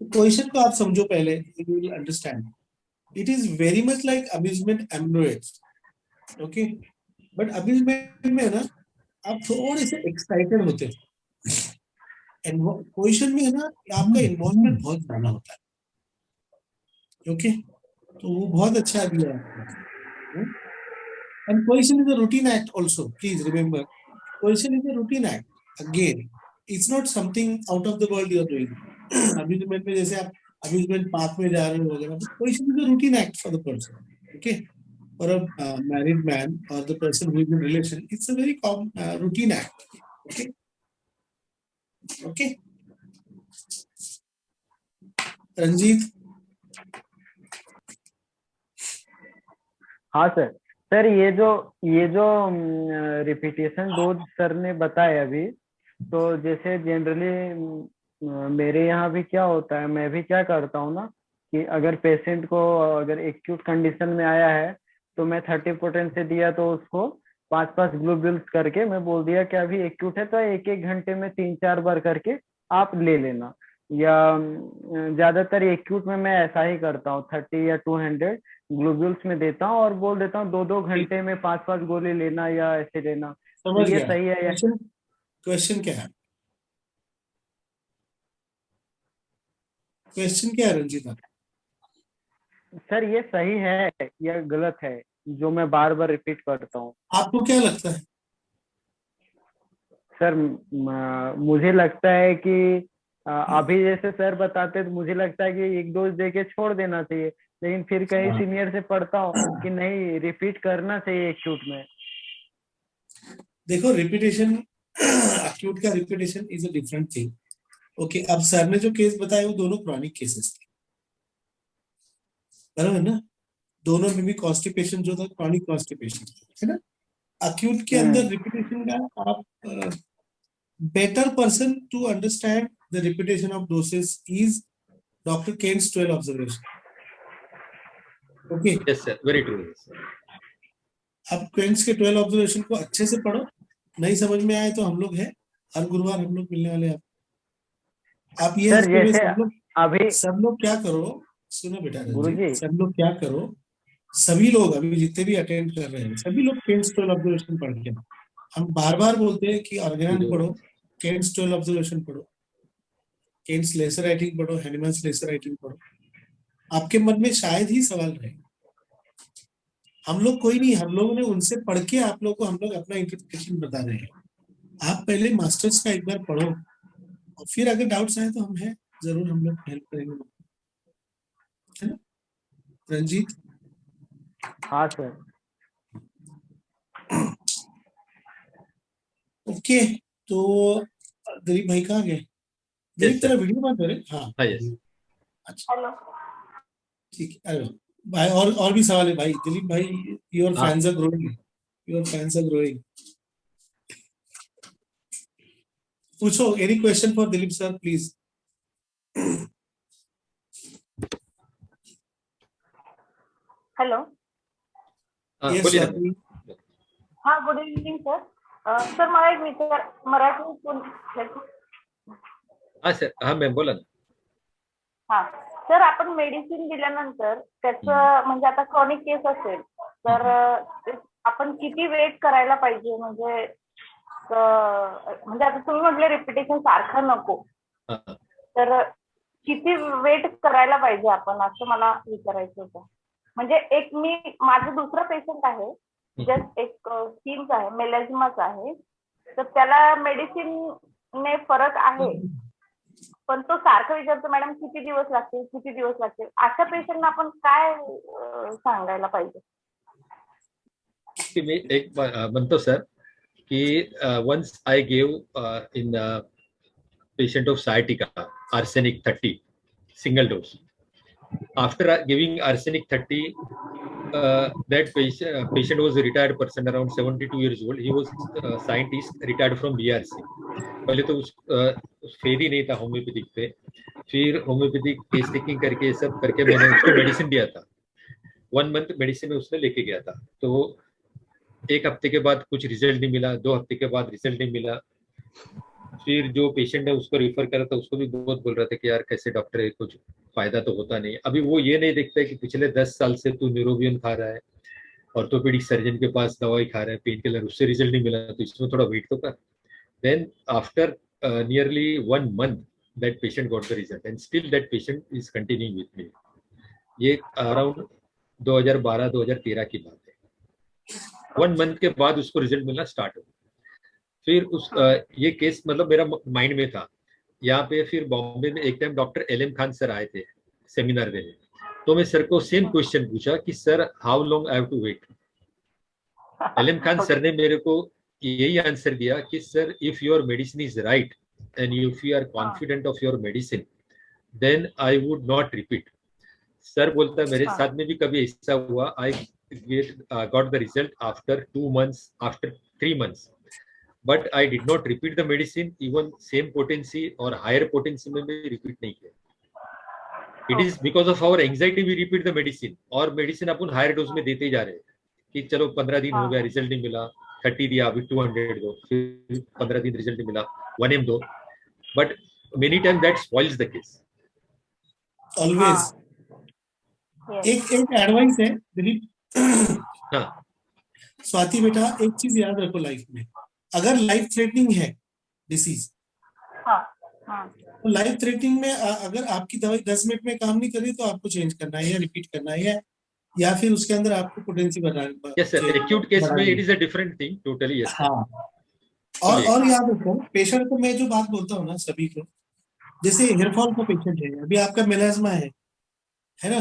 [SPEAKER 1] question को आप समझो पहले, you will understand. It is very much like amusement amulets, okay, but amusement में है ना आप थोड़े से एक्साइटेड होते हैं, एंड क्वेश्चन में है ना आपका इन्वॉल्वमेंट बहुत ज्यादा होता है, ओके, तो वो बहुत अच्छा दिया है. And question is a routine act also, please remember, question is a routine act. Again it's not something out of the world you are doing. Amusement में जैसे आप अम्यूजमेंट पार्क में जा रहे हो वगैरह, question is a routine act for the person, okay. For a married man or the person who is in relation, it's a very common routine act. Okay. Okay. Ranjit.
[SPEAKER 8] हाँ sir. Sir ये जो repetition दो sir ने बताया अभी, तो जैसे generally मेरे यहाँ भी क्या होता है, मैं भी क्या करता हूँ ना कि अगर पेशेंट को अगर एक्यूट कंडीशन में आया है तो मैं 30% से दिया तो उसको 5-5 ग्लोब्यूल्स करके मैं बोल दिया कि अभी एक्यूट है तो 1-1 घंटे में 3-4 बार करके आप ले लेना. या ज्यादातर एक्यूट में मैं ऐसा ही करता हूँ, 30 या 200 ग्लोब्यूल्स में देता हूँ और बोल देता हूँ 2-2 घंटे में 5-5 गोली लेना या ऐसे लेना. तो
[SPEAKER 1] समझ
[SPEAKER 8] ये
[SPEAKER 1] गया.
[SPEAKER 8] सही है या?
[SPEAKER 1] क्वेश्चन क्या है? क्वेश्चन क्या है रंजीत?
[SPEAKER 8] सर ये सही है या गलत है जो मैं बार बार रिपीट करता हूँ?
[SPEAKER 1] आपको क्या लगता है?
[SPEAKER 8] सर मुझे लगता है कि अभी जैसे सर बताते तो मुझे लगता है कि एक डोज दे के छोड़ देना चाहिए, लेकिन फिर कहीं सीनियर से पढ़ता हूँ कि नहीं रिपीट करना चाहिए एक्यूट में.
[SPEAKER 1] देखो रिपीटेशन, एक्यूट का repetition is a different thing. Okay, अब सर ने जो केस बताए वो दोनों क्रॉनिक केसेस थे, बराबर ना? दोनों में भी कॉन्स्टिपेशन जो था क्रॉनिक कॉन्स्टिपेशन है ना. एक्यूट के अंदर रिपीटेशन का आप better person to understand the repetition of doses is doctor Kent's 12 observation. Okay,
[SPEAKER 2] yes sir, very true.
[SPEAKER 1] अब केन्स के 12 ऑब्जर्वेशन को अच्छे से पढ़ो, नहीं समझ में आए तो हम लोग हैं, हर गुरुवार हम लोग मिलने वाले हैं. आप ये सब लोग क्या करो, सुनो बेटा रंजीत, सब लोग क्या करो, सभी लोग अभी जितने भी अटेंड कर रहे हैं सभी लोग केन्स 12 ऑब्जर्वेशन पढ़ के, हम बार बार बोलते हैं कि ऑर्गेनान पढ़ो, केन्स 12 ऑब्जर्वेशन पढ़ो, केन्स लेसर राइटिंग पढ़ो, हैनिमन्स लेसर राइटिंग पढ़ो. आपके मन में शायद ही सवाल रहे. हम लोग कोई नहीं, हम लोगों ने उनसे पढ़ के आप लोग को हम लोग अपना इंटरप्रिटेशन बता रहे हैं. आप पहले मास्टर्स का एक बार पढ़ो और फिर अगर डाउट्स आए तो हम हैं, जरूर हम लोग हेल्प करेंगे, है ना रंजीत?
[SPEAKER 8] हाँ सर.
[SPEAKER 1] ओके, तो दिलीप भाई कहाँ गए? दिलीप तेरा वीडियो बंद करे. हाँ अच्छा,
[SPEAKER 17] हेलो.
[SPEAKER 1] ठीक है. अरे भाई और भी सवाल है भाई. दिलीप भाई, your fans are growing, your fans are growing. पूछो, any question for Dilip sir please.
[SPEAKER 17] Hello.
[SPEAKER 1] Yes
[SPEAKER 17] हाँ, गुड इव्हनिंग सर. सर मला एक विचार मराठी.
[SPEAKER 2] हाँ सर, हाँ मॅम बोला ना.
[SPEAKER 17] हा सर, आपण मेडिसिन दिल्यानंतर त्याचं म्हणजे आता क्रॉनिक केस असेल तर आपण किती वेट करायला पाहिजे, म्हणजे आता तुम्ही म्हटले रिपिटेशन सारखं नको, तर किती वेट करायला पाहिजे आपण, असं मला विचारायचं होतं. म्हणजे एक माझं दुसरं पेशंट आहे, जस्ट एक स्कीम्स आहे, मेलॅझिमाच आहे, तर त्याला मेडिसिन ने फरक आहे, पण तो सारखं विचारतो मॅडम किती दिवस लागतील अशा पेशंटना आपण काय सांगायला पाहिजे?
[SPEAKER 2] की मी एक म्हणतो सर की once I give in patient of sciatica arsenic 30 single dose. After giving arsenic 30, that patient was a retired person around 72 years old. He was scientist retired from BRC. पहले तो फेरी नहीं था होम्योपैथिक पे, फिर होम्योपैथिक केस टेकिंग करके सब करके मैंने उसको मेडिसिन दिया था. 1 month मेडिसिन में उसने लेके गया था. तो 1 हफ्ते के बाद कुछ रिजल्ट नहीं मिला, 2 हफ्ते के बाद रिजल्ट नहीं मिला. फिर जो पेशेंट है उसको रिफर करा था, उसको भी बहुत बोल रहा था कि यार कैसे डॉक्टर है, कुछ फायदा तो होता नहीं. अभी वो ये नहीं देखता है कि पिछले 10 साल से तू न्यूरोबियन खा रहा है, ऑर्थोपेडिक सर्जन के पास दवाई खा रहा है, पेन किलर, उससे रिजल्ट नहीं मिला, तो इसमें थोड़ा वेट तो कर. Then after nearly 1 month that patient got the result and still that patient is continuing with me. ये अराउंड 2012-2013 की बात है. 1 month के बाद उसको रिजल्ट मिलना स्टार्ट हो. फिर उस ये केस मतलब मेरा माइंड में था यहाँ पे. फिर बॉम्बे में एक time doctor LM Khan sir आए थे सेमिनार देने, तो मैं सर को सेम क्वेश्चन पूछा कि sir how long I have to wait. LM Khan sir ने मेरे को यही आंसर दिया कि sir if your medicine is right and if you are confident of your medicine then I would not repeat. Sir बोलता है मेरे साथ में भी कभी ऐसा हुआ, I got the result after 2 months, after 3 months. But I did not repeat the medicine, even same potency or higher potency में भी repeat नहीं किया. It is because of our anxiety we repeat the medicine, और medicine अपन higher dose में देते जा रहे हैं कि चलो 15 दिन हो गया, रिजल्ट नहीं मिला, 30 दिया, अभी 200 दो, फिर 15 दिन रिजल्ट नहीं मिला, 1 mg दो. But many times that spoils the case.
[SPEAKER 1] Always. एक एडवाइस है दिलीप.
[SPEAKER 2] हाँ.
[SPEAKER 1] स्वाति बेटा एक चीज याद रखो लाइफ में, अगर लाइफ थ्रेटनिंग है डिसीज, तो लाइफ थ्रेटनिंग में अगर आपकी दवाई 10 मिनट में काम नहीं कर रही तो आपको चेंज करना है या रिपीट करना है या फिर उसके अंदर आपको पोटेंसी बढ़ाना है.
[SPEAKER 2] Yes sir, acute case में it is a different thing totally. Yes.
[SPEAKER 1] हाँ. और याद रखो पेशेंट को मैं जो बात बोलता हूँ ना सभी को, जैसे हेयरफॉल का पेशेंट है, अभी आपका मेलाज्मा है ना,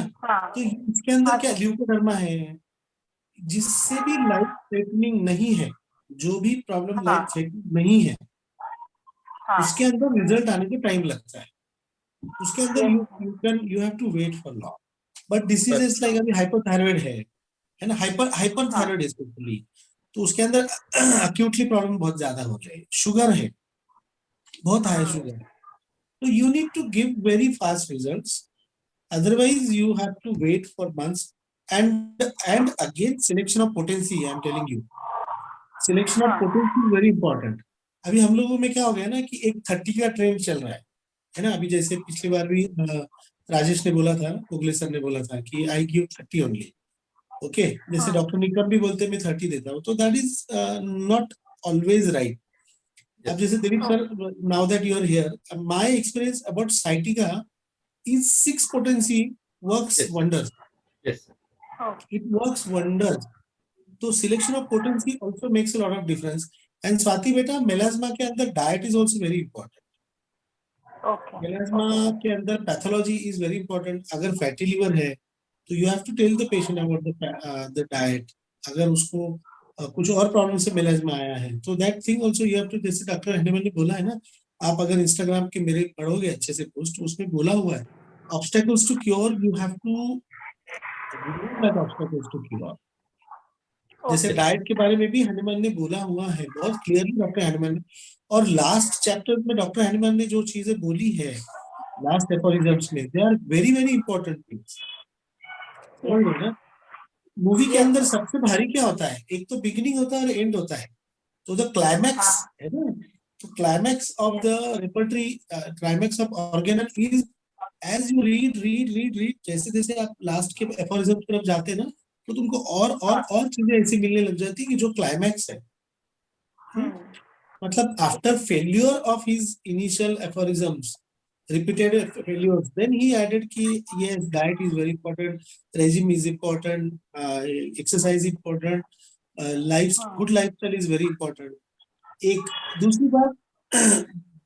[SPEAKER 1] तो इसके अंदर क्या ल्यूकोडर्मा है, जिससे भी लाइफ थ्रेटनिंग नहीं है, जो भी प्रॉब्लम लाइफ थ्रेटनिंग नहीं है, उसके अंदर रिजल्ट आने के टाइम लगता है. उसके अंदर you have to wait for long. But diseases like अभी हाइपोथायराइड है ना, हाइपरथायराइड स्पेशली, तो उसके अंदर अक्यूटली प्रॉब्लम बहुत ज्यादा हो रही है. शुगर है, बहुत हाई शुगर है, तो you need to give very fast results, otherwise you have to wait for months. And again selection of potency, I am telling you, selection of potency is very important. अभी हम लोगों में क्या हो गया ना कि एक 30 का ट्रेंड चल रहा है ना. अभी जैसे पिछली बार भी राजेश ने बोला था, उगले सर ने बोला था कि आई गिव 30 ओनली. ओके, जैसे डॉक्टर निकम भी बोलते मैं 30 देता हूँ, तो that is not always right. अब जैसे Dilip sir, now that you are here, my experience about sciatica is 6 potency works wonders.
[SPEAKER 2] Yes.
[SPEAKER 1] It works wonders. तो selection of potency also makes a lot of difference. And Swati बेटा, melasma के अंदर diet is also very important. Melasma के अंदर pathology is very important. अगर fatty liver है तो you have to tell the patient about the diet. अगर उसको कुछ और प्रॉब्लम से मेलाज्मा आया है तो that thing also you have to, जैसे डॉक्टर हैंडमैन ने बोला है ना, आप अगर इंस्टाग्राम के मेरे पढ़ोगे अच्छे से पोस्ट, उसमें बोला हुआ है obstacles to cure, you have to obstacles to cure. जैसे डाइट के बारे में भी हैंडमैन ने बोला हुआ है बहुत क्लियरली डॉक्टर हैंडमैन ने. और लास्ट चैप्टर में डॉक्टर हैंडमैन ने जो चीजें बोली है लास्ट एफोरिज्म्स में, they are very very important things. Movie के अंदर सबसे भारी क्या होता है, एक तो बिगिनिंग होता है और एंड होता है. तो द क्लाइमैक्स है ना, तो climax of the repertory, climax of organon is as you read, जैसे जैसे आप लास्ट के एफोरिज्म की तरफ जाते हैं ना, तो तुमको और चीजें ऐसी मिलने लग जाती है कि जो क्लाइमैक्स है. मतलब after failure of his initial aphorisms, repeated failures, then he added कि yes, diet is very important, regime is important, exercise is important, good lifestyle is very important. एक दूसरी बात,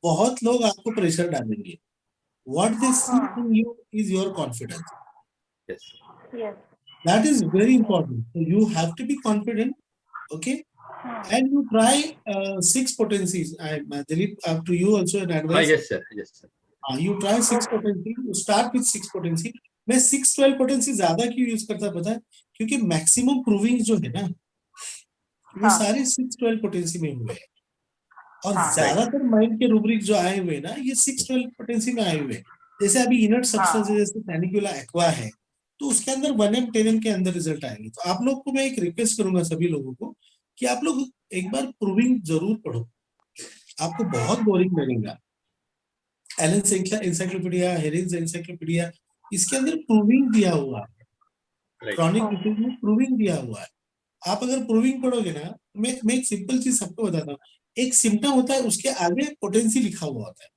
[SPEAKER 1] बहुत लोग आपको प्रेशर डालेंगे What they see in you is your confidence.
[SPEAKER 2] Yes.
[SPEAKER 17] Yes.
[SPEAKER 1] That is very important. So you have to be confident, okay? And you try 6 potencies. Dilip, up to you also an advice.
[SPEAKER 2] Yes, sir. Yes, sir.
[SPEAKER 1] You try 6 potency. You start with 6 potency. मैं 6-12 potency ज्यादा क्यों use करता पता है? क्योंकि maximum proving जो है ना, वो सारे 6-12 potency में हुए हैं. और ज्यादातर माइंड के रूब्रिक जो आए हुए ना, ये 6-12 potency में आए हुए हैं. जैसे अभी इनर्ट सब्सटेंस जैसे पैनिकुला एक्वा है, तो उसके अंदर 1M 10M के अंदर रिजल्ट आएंगे. तो आप लोग को मैं एक रिक्वेस्ट करूंगा सभी लोगों को कि आप लोग एक बार प्रूविंग जरूर पढ़ो. आपको बहुत बोरिंग लगेगा. एलन एनसाइक्लोपीडिया, हेरिंग्स एनसाइक्लोपीडिया, इसके अंदर प्रूविंग दिया हुआ है. क्रॉनिक डिसीज में प्रूविंग दिया हुआ है. आप अगर प्रूविंग पढ़ोगे ना, मैं एक सिंपल चीज सबको बताता हूँ. एक सिम्टम होता है, उसके आगे पोटेंसी लिखा हुआ होता है.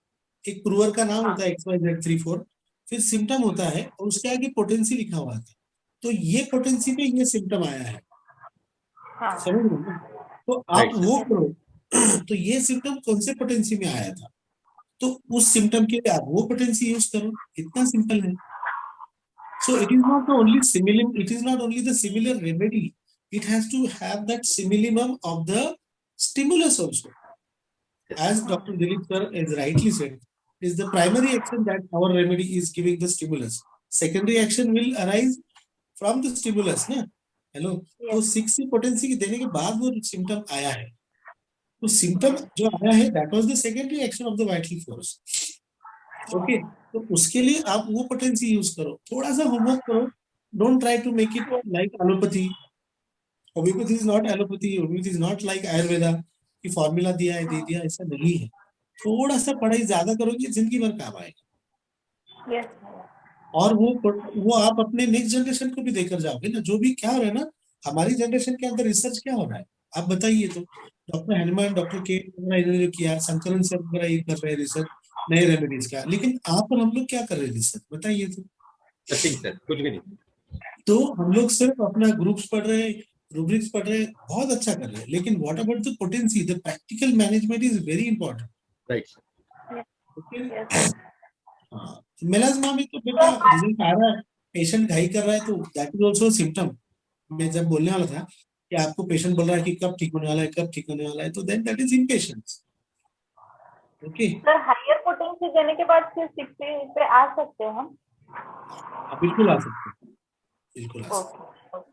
[SPEAKER 1] एक प्रूवर का नाम होता है XYZ34, फिर सिम्टम होता है और उसके आगे पोटेंसी लिखा हुआ है. तो ये पोटेंसी में ये सिम्टम आया है, समझ रहे हो? तो आप वो करो. तो ये सिम्टम कौन से पोटेंसी में आया था, तो उस सिम्टम के लिए आप वो पोटेंसी यूज करो. इतना सिंपल है. So it is not only similar, it is not only the similar remedy, it has to have that simillimum of the stimulus also. As Dr. Dilip sir has rightly said, it is the primary action that our remedy is giving the stimulus. Secondary action will arise from the stimulus, ना? Hello. तो 6 potency देने के बाद वो symptom आया है. तो symptom जो आया है, that was the secondary action of the vital force. Okay. तो उसके लिए आप वो पोटेंसी यूज करो. थोड़ा सा होमवर्क करो. Don't try to make it like allopathy. Homeopathy is not allopathy. Homeopathy is not like Ayurveda कि फॉर्मूला दिया है दे दिया, ऐसा नहीं है. थोड़ा सा पढ़ाई ज्यादा करोगे, जिंदगी भर काम आएगा. और वो आप अपने नेक्स्ट जनरेशन को भी देकर जाओगे ना. जो भी क्या हो रहा है ना, हमारी जनरेशन के अंदर रिसर्च क्या हो रहा है आप बताइए. तो डॉक्टर हनुमान, डॉक्टर के इन्होंने किया, शंकरन सर वगैरह ये कर रहे हैं रिसर्च नए रेमेडीज का. लेकिन आप और हम लोग क्या कर रहे हैं रिसर्च, बताइए. तो
[SPEAKER 2] कुछ भी नहीं.
[SPEAKER 1] तो हम लोग सिर्फ अपना ग्रुप्स पढ़ रहे हैं, रूब्रिक्स पढ़ रहे हैं, बहुत अच्छा कर रहे हैं. लेकिन what about the potency, the practical management is very important.
[SPEAKER 2] Right.
[SPEAKER 1] Melasma में तो बेटा रिजल्ट आ रहा है, पेशेंट घाई कर रहा है, तो दैट इज आल्सो सिम्टम. मैं जब बोलने वाला था कि आपको पेशेंट बोल रहा है कि कब ठीक होने वाला है, कब ठीक होने वाला है, तो then that is impatience. Okay.
[SPEAKER 17] Sir higher potency देने के बाद फिर 60 पे आ सकते हैं हम?
[SPEAKER 1] बिल्कुल आ सकते हैं. बिल्कुल आ सकते हैं.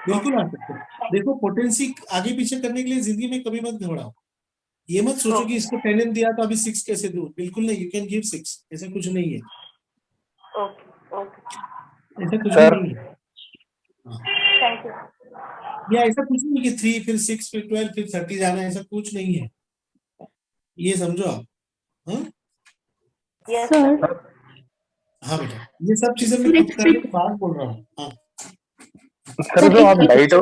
[SPEAKER 1] बिल्कुल आ सकते हैं. देखो पोटेंसी आगे पीछे करने के लिए जिंदगी में कभी मत घबराओ. ये मत सोचो कि इसको 10M दिया तो अभी 6 कैसे दूं. बिल्कुल नहीं. You can give 6. ऐसा कुछ नहीं है. ऐसा कुछ नहीं है.
[SPEAKER 17] Thank you.
[SPEAKER 1] या ऐसा कुछ नहीं कि 3 फिर 6 फिर 12 फिर 30 जाना, ऐसा कुछ नहीं है. ये समझो आप.
[SPEAKER 13] सर.
[SPEAKER 1] हाँ बेटा, ये सब चीजें मैं खुद करने के बाद बोल रहा हूँ. हाँ
[SPEAKER 18] सर, जो आप diet,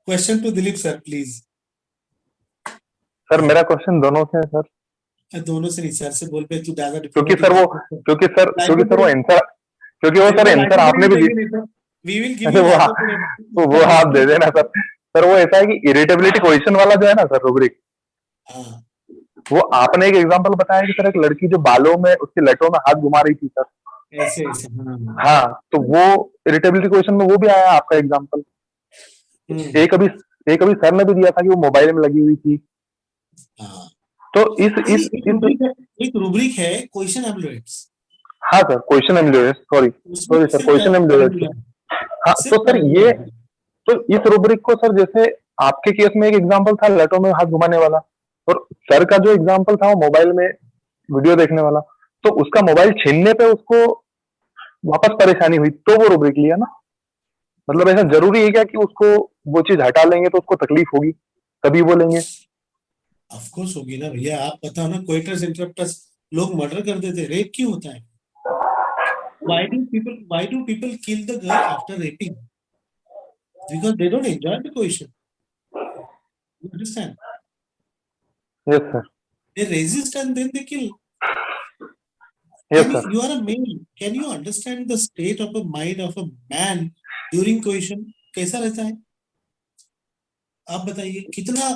[SPEAKER 1] question to Dilip sir please.
[SPEAKER 18] Sir मेरा क्वेश्चन दोनों से है सर.
[SPEAKER 1] दोनों से नहीं, सर से बोल पे. तू ज्यादा
[SPEAKER 18] क्योंकि सर वो आंसर, क्योंकि वो सर आंसर आपने भी
[SPEAKER 1] वी विल गिव यू
[SPEAKER 18] वो आप दे देना सर. सर वो ऐसा है कि इरिटेबिलिटी क्वेश्चन वाला जो है ना सर रूब्रिक, वो आपने एक एग्जांपल बताया कि सर एक लड़की जो बालों में उसके लटों में हाथ घुमा रही थी सर.
[SPEAKER 1] ऐसे.
[SPEAKER 18] हाँ, तो वो इरिटेबिलिटी क्वेश्चन में वो भी आया आपका एग्जांपल. एक अभी सर ने भी दिया था कि वो मोबाइल में लगी हुई थी. तो इस
[SPEAKER 1] एक रूब्रिक है क्वेश्चन एम्बुलेट्स.
[SPEAKER 18] हाँ sir, question ameliorates. Sorry sir, question ameliorates. हाँ, तो सर ये तो इस रूब्रिक को सर, जैसे आपके केस में एक एग्जांपल था लटों में हाथ घुमाने वाला, और सर का जो एग्जांपल था वो मोबाइल में वीडियो देखने वाला. तो उसका मोबाइल छीनने पे उसको वापस परेशानी हुई, तो वो रूब्रिक लिया ना. मतलब ऐसा जरूरी है क्या कि उसको वो चीज हटा लेंगे तो उसको तकलीफ होगी, तभी वो लेंगे?
[SPEAKER 1] ऑफ कोर्स होगी ना भैया. आप पता हो ना, कोइटस इंटरप्टस लोग मर्डर कर देते. रेप क्यों होता है? why do people kill the girl after raping? Because they don't enjoy the coition. You understand?
[SPEAKER 18] Yes sir.
[SPEAKER 1] They resist and then they kill.
[SPEAKER 18] Yes sir.
[SPEAKER 1] You are a male. Can you understand the state of a mind of a man during coition? कैसा रहता है आप बताइए. कितना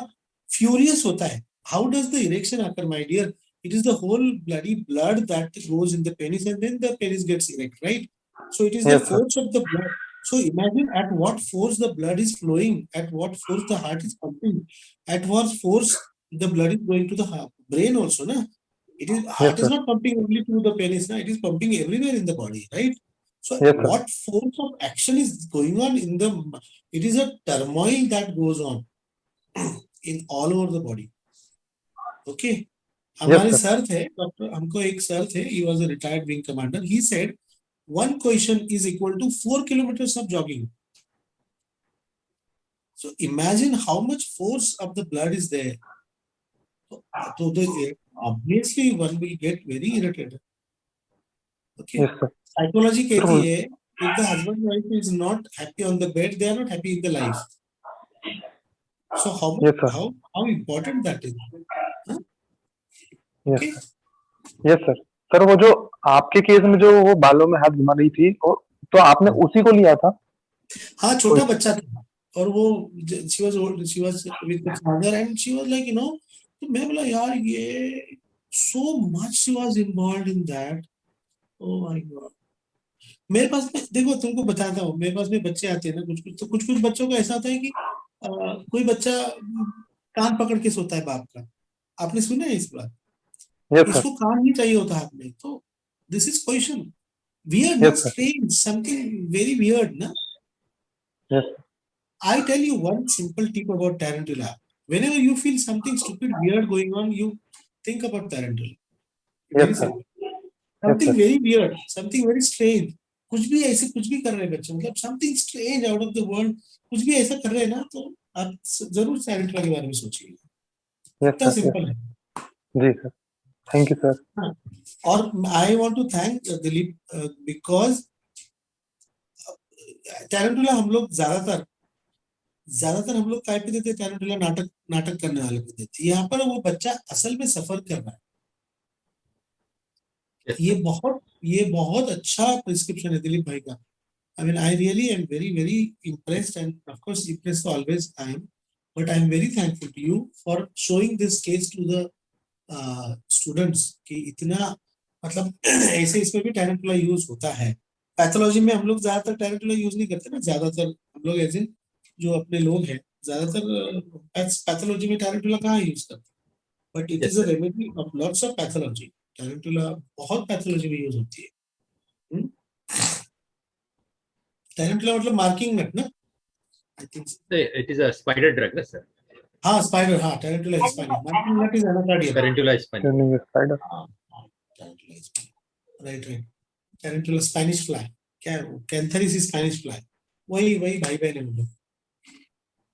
[SPEAKER 1] furious होता है. How does the erection occur, my dear? It is the whole bloody blood that goes in the penis, and then the penis gets erect, right? So it is the
[SPEAKER 18] Yes, sir.
[SPEAKER 1] force of the blood. So imagine at what force the blood is flowing, at what force the heart is pumping, at what force the blood is going to the brain also, na? It is heart
[SPEAKER 18] Yes,
[SPEAKER 1] is
[SPEAKER 18] sir.
[SPEAKER 1] not pumping only to the penis, na? It is pumping everywhere in the body, right? So
[SPEAKER 18] Yes, sir.
[SPEAKER 1] what force of action is going on in the? It is a turmoil that goes on in all over the body. Okay. हमारे
[SPEAKER 18] sir.
[SPEAKER 1] Sir थे doctor, हमको एक sir थे, he was a retired wing commander. He said 1 question is equal to 4 kilometers of jogging. So imagine how much force of the blood is there. So obviously one will get very irritated. Okay.
[SPEAKER 18] Yes, sir.
[SPEAKER 1] Psychology कहती है, if the husband and wife is not happy on the bed, they are not happy in the life. So how
[SPEAKER 18] Yes, sir.
[SPEAKER 1] how important that is. Huh?
[SPEAKER 18] Yes sir, yes sir. Sir वो जो आपके case में जो वो बालों में हाथ घुमा रही थी, और तो आपने उसी को लिया था?
[SPEAKER 1] हाँ, छोटा बच्चा था और वो she was old, she was with the father and she was like, you know, तो मैं बोला यार ये so much she was involved in that. Oh my God. मेरे पास में देखो, तुमको बताता हूँ, मेरे पास में बच्चे आते हैं ना, कुछ कुछ बच्चों का ऐसा होता है कि कोई बच्चा कान पकड़ के सोता है बाप का. आपने सुना है इस बात? इसको कान ही चाहिए होता हाथ में. तो this is question weird, not strange, something very weird, na?
[SPEAKER 18] Yes.
[SPEAKER 1] I tell you one simple tip about tarantula. Whenever you feel something stupid, weird going on, you think about tarantula.
[SPEAKER 18] Yes, sir.
[SPEAKER 1] Something very weird, something very strange. कुछ भी ऐसे कुछ भी कर रहे हैं बच्चे, मतलब something strange out of the world, कुछ भी ऐसा कर रहे हैं ना, तो आप जरूर tarantula के बारे में सोचिए. इतना सिंपल है.
[SPEAKER 18] जी सर, थैंक यू सर.
[SPEAKER 1] और I want to thank Dilip because tarantula हम लोग ज्यादातर हम लोग काय पे देते, tarantula नाटक करने वाले पे देते. यहाँ पर वो बच्चा असल में सफर कर रहा है. ये बहुत अच्छा प्रिस्क्रिप्शन है दिलीप भाई का. I mean, I really am very impressed, and of course impressed always I am, but I am very thankful to you for showing this case to the students कि इतना मतलब ऐसे इसमें भी tarantula यूज होता है. पैथोलॉजी में हम लोग ज्यादातर tarantula यूज नहीं करते ना, ज्यादातर हम लोग ऐसे जो अपने लोग हैं ज्यादातर पैथोलॉजी में tarantula कहाँ यूज करते हैं, but it is a remedy of lots of pathology. tarantula बहुत पैथोलॉजी में यूज होती है. tarantula मतलब मार्किंग नट ना, I think
[SPEAKER 2] it is a spider drug ना सर.
[SPEAKER 1] हाँ स्पाइडर, हाँ tarantula is spider, marking nut is anacardium.
[SPEAKER 2] Tarantula is spider.
[SPEAKER 18] Spider.
[SPEAKER 1] tarantula is right. tarantula Spanish fly, क्या है वो, कैंथरिस स्पेनिश फ्लाई, वही भाई बहन है हम लोग.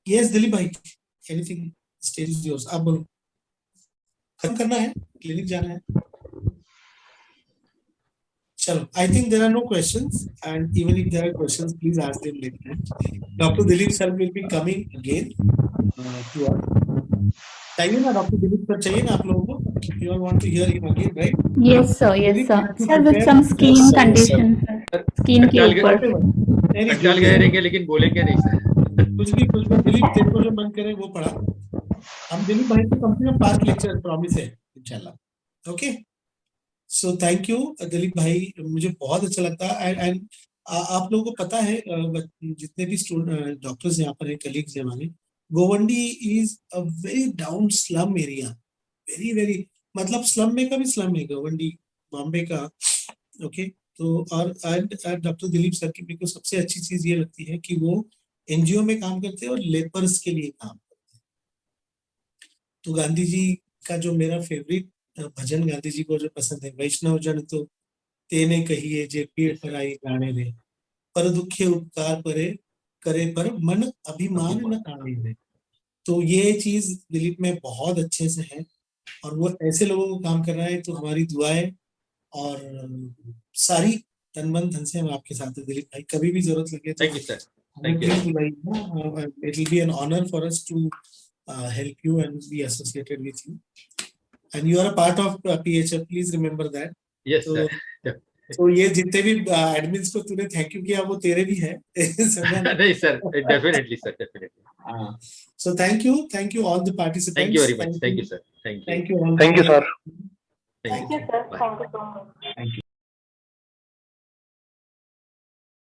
[SPEAKER 1] यस दिलीप भाई, एनीथिंग, स्टेज इज योर्स. अब बोलो, खत्म करना है, क्लिनिक जाना है. चलो, I think there are no questions, and even if there are questions, please ask them later. Dr. Dilip sir will be coming again to us. चाहिए ना डॉक्टर दिलीप सर, चाहिए ना आप लोगों को? You all want to hear him again, right?
[SPEAKER 13] Yes sir, yes sir. Sir, with some skin condition, skin के ऊपर.
[SPEAKER 2] चल गए रहेंगे लेकिन बोलेंगे नहीं सर.
[SPEAKER 1] कुछ भी दिलीप, तेरे को जो मन करे वो पढ़ा. हम दिलीप भाई को कम से कम 5 लेक्चर प्रॉमिस है इंशाल्लाह. Okay, so thank you Dilip भाई, मुझे बहुत अच्छा लगता है. एंड आप लोगों को पता है, जितने भी स्टूडेंट डॉक्टर्स यहाँ पर हैं, कलीग्स हैं हमारे, Govandi is a very down slum area, very मतलब स्लम में का भी स्लम है गोवंडी, बॉम्बे का. ओके, तो और डॉक्टर दिलीप सर की मेरे को सबसे अच्छी चीज ये लगती है कि वो एनजीओ में काम करते हैं और लेपर्स के लिए काम करते हैं. तो गांधी जी का जो मेरा फेवरेट भजन गांधी जी को जो पसंद है, वैष्णव जन तो तेने कहिए जे पीड़ पर आई गाने रे, पर दुखे उपकार परे करे पर मन अभिमान न आने रे. तो ये चीज दिलीप में बहुत अच्छे से है, और वो ऐसे लोगों को काम कर रहा है. तो हमारी दुआएं और सारी तन मन धन से हम आपके साथ हैं दिलीप भाई. कभी भी जरूरत लगे तो
[SPEAKER 2] thank you sir. Thank you.
[SPEAKER 1] It will be an honor for us to help you and be associated with you. And you are a part of PHF, please remember that.
[SPEAKER 2] Yes sir.
[SPEAKER 1] तो ये जितने भी admins को तूने thank you किया, वो तेरे भी है.
[SPEAKER 2] नहीं sir, definitely sir, definitely.
[SPEAKER 1] So thank you all the participants.
[SPEAKER 2] Thank you very much. Thank you sir. Thank you.
[SPEAKER 1] Thank you all.
[SPEAKER 18] Thank you sir.
[SPEAKER 2] Thank
[SPEAKER 17] Thank you, sir. Thank you so much.
[SPEAKER 2] Thank you.